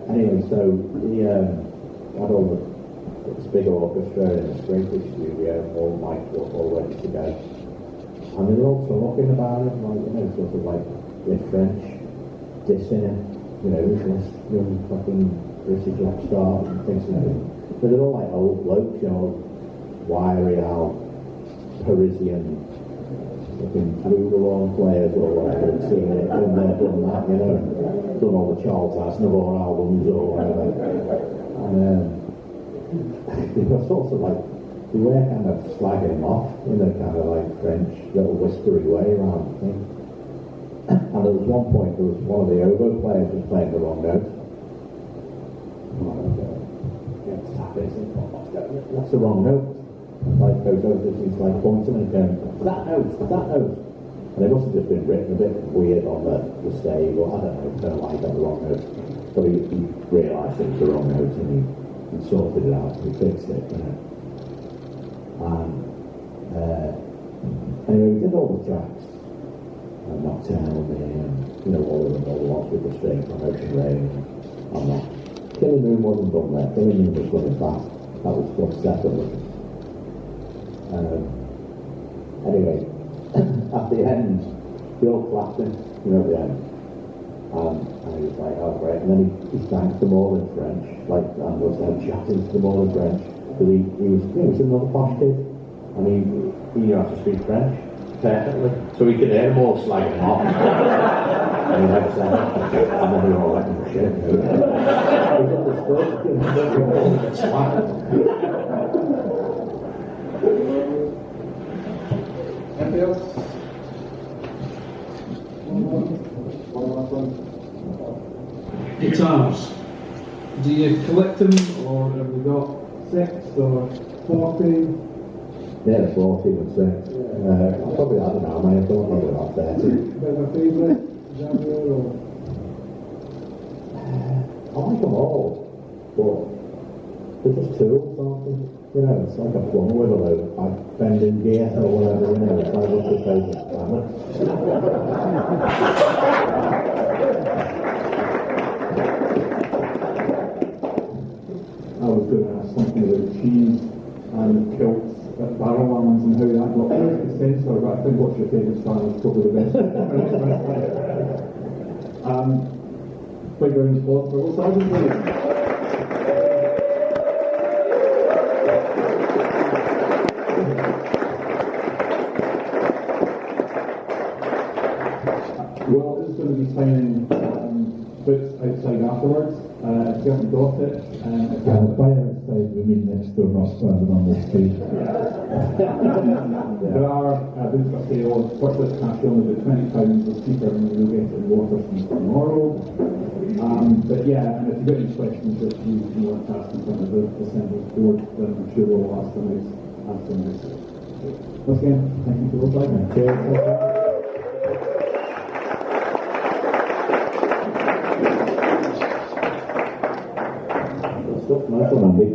Anyway, so he had all this big orchestra in a great big studio, all mic'd up, all ready to go. And they were all talking about it, like, sort of like with French, dissing him, who's this young fucking British upstart and things like that. But they're all like old blokes, wiry out, Parisian, fucking flugelhorn players or whatever, and seen it, done that, done all the Charles Aznavour albums or whatever. And they were sort of like, they were kind of slagging him off in a kind of like French little whispery way around the thing. And there was one point, there was one of the oboe players was playing the wrong note. That's the wrong note. Like goes over, he's like pointing and going, that note. And it must have just been written a bit weird on the stage, or I don't know why he got the wrong note. But he realised it was the wrong note, and he sorted it out, he fixed it, And anyway, we did all the tracks, Nocturnal, and all of them, all the ones with the string on Ocean Rain, and that. Killing Moon wasn't done there. Killing Moon was running fast. That was done separately. Anyway, at the end, we all clapped him, at the end. And he was like, oh great. And then he thanked them all in French, and was chatting to them all in French. Because he was another posh kid. And he knew how to speak French perfectly. So we could hear them all slagging him off. And he never said anything. And then we were all like, oh shit. Anything else? Guitars. Do you collect them, or have you got 6 or 40? Yeah, 40 and 6. I probably, I don't know, I thought probably about 30. Bit of a favourite genre, or? I like them all, but they're just tools, aren't they? It's like a plumber with a load of like bending gear or whatever, it's like what's your favourite plumber? I was going to ask something about cheese and kilts at Barrowlands and how that got extensive, but I think what's your favourite style is probably the best. Big round of applause for what's happening. Well, it's going to be signing books outside afterwards. If you haven't got it, By outside, we mean next door, not standing on the street. There are booths for sale. Purchase cash only about £20 is cheaper than you'll get in Waterston tomorrow. But yeah, and if you've got any questions that you want to ask in front of the Assembly's board, then I'm sure we'll ask them this. Once again, thank you for your time. Stop, nice one, Andy.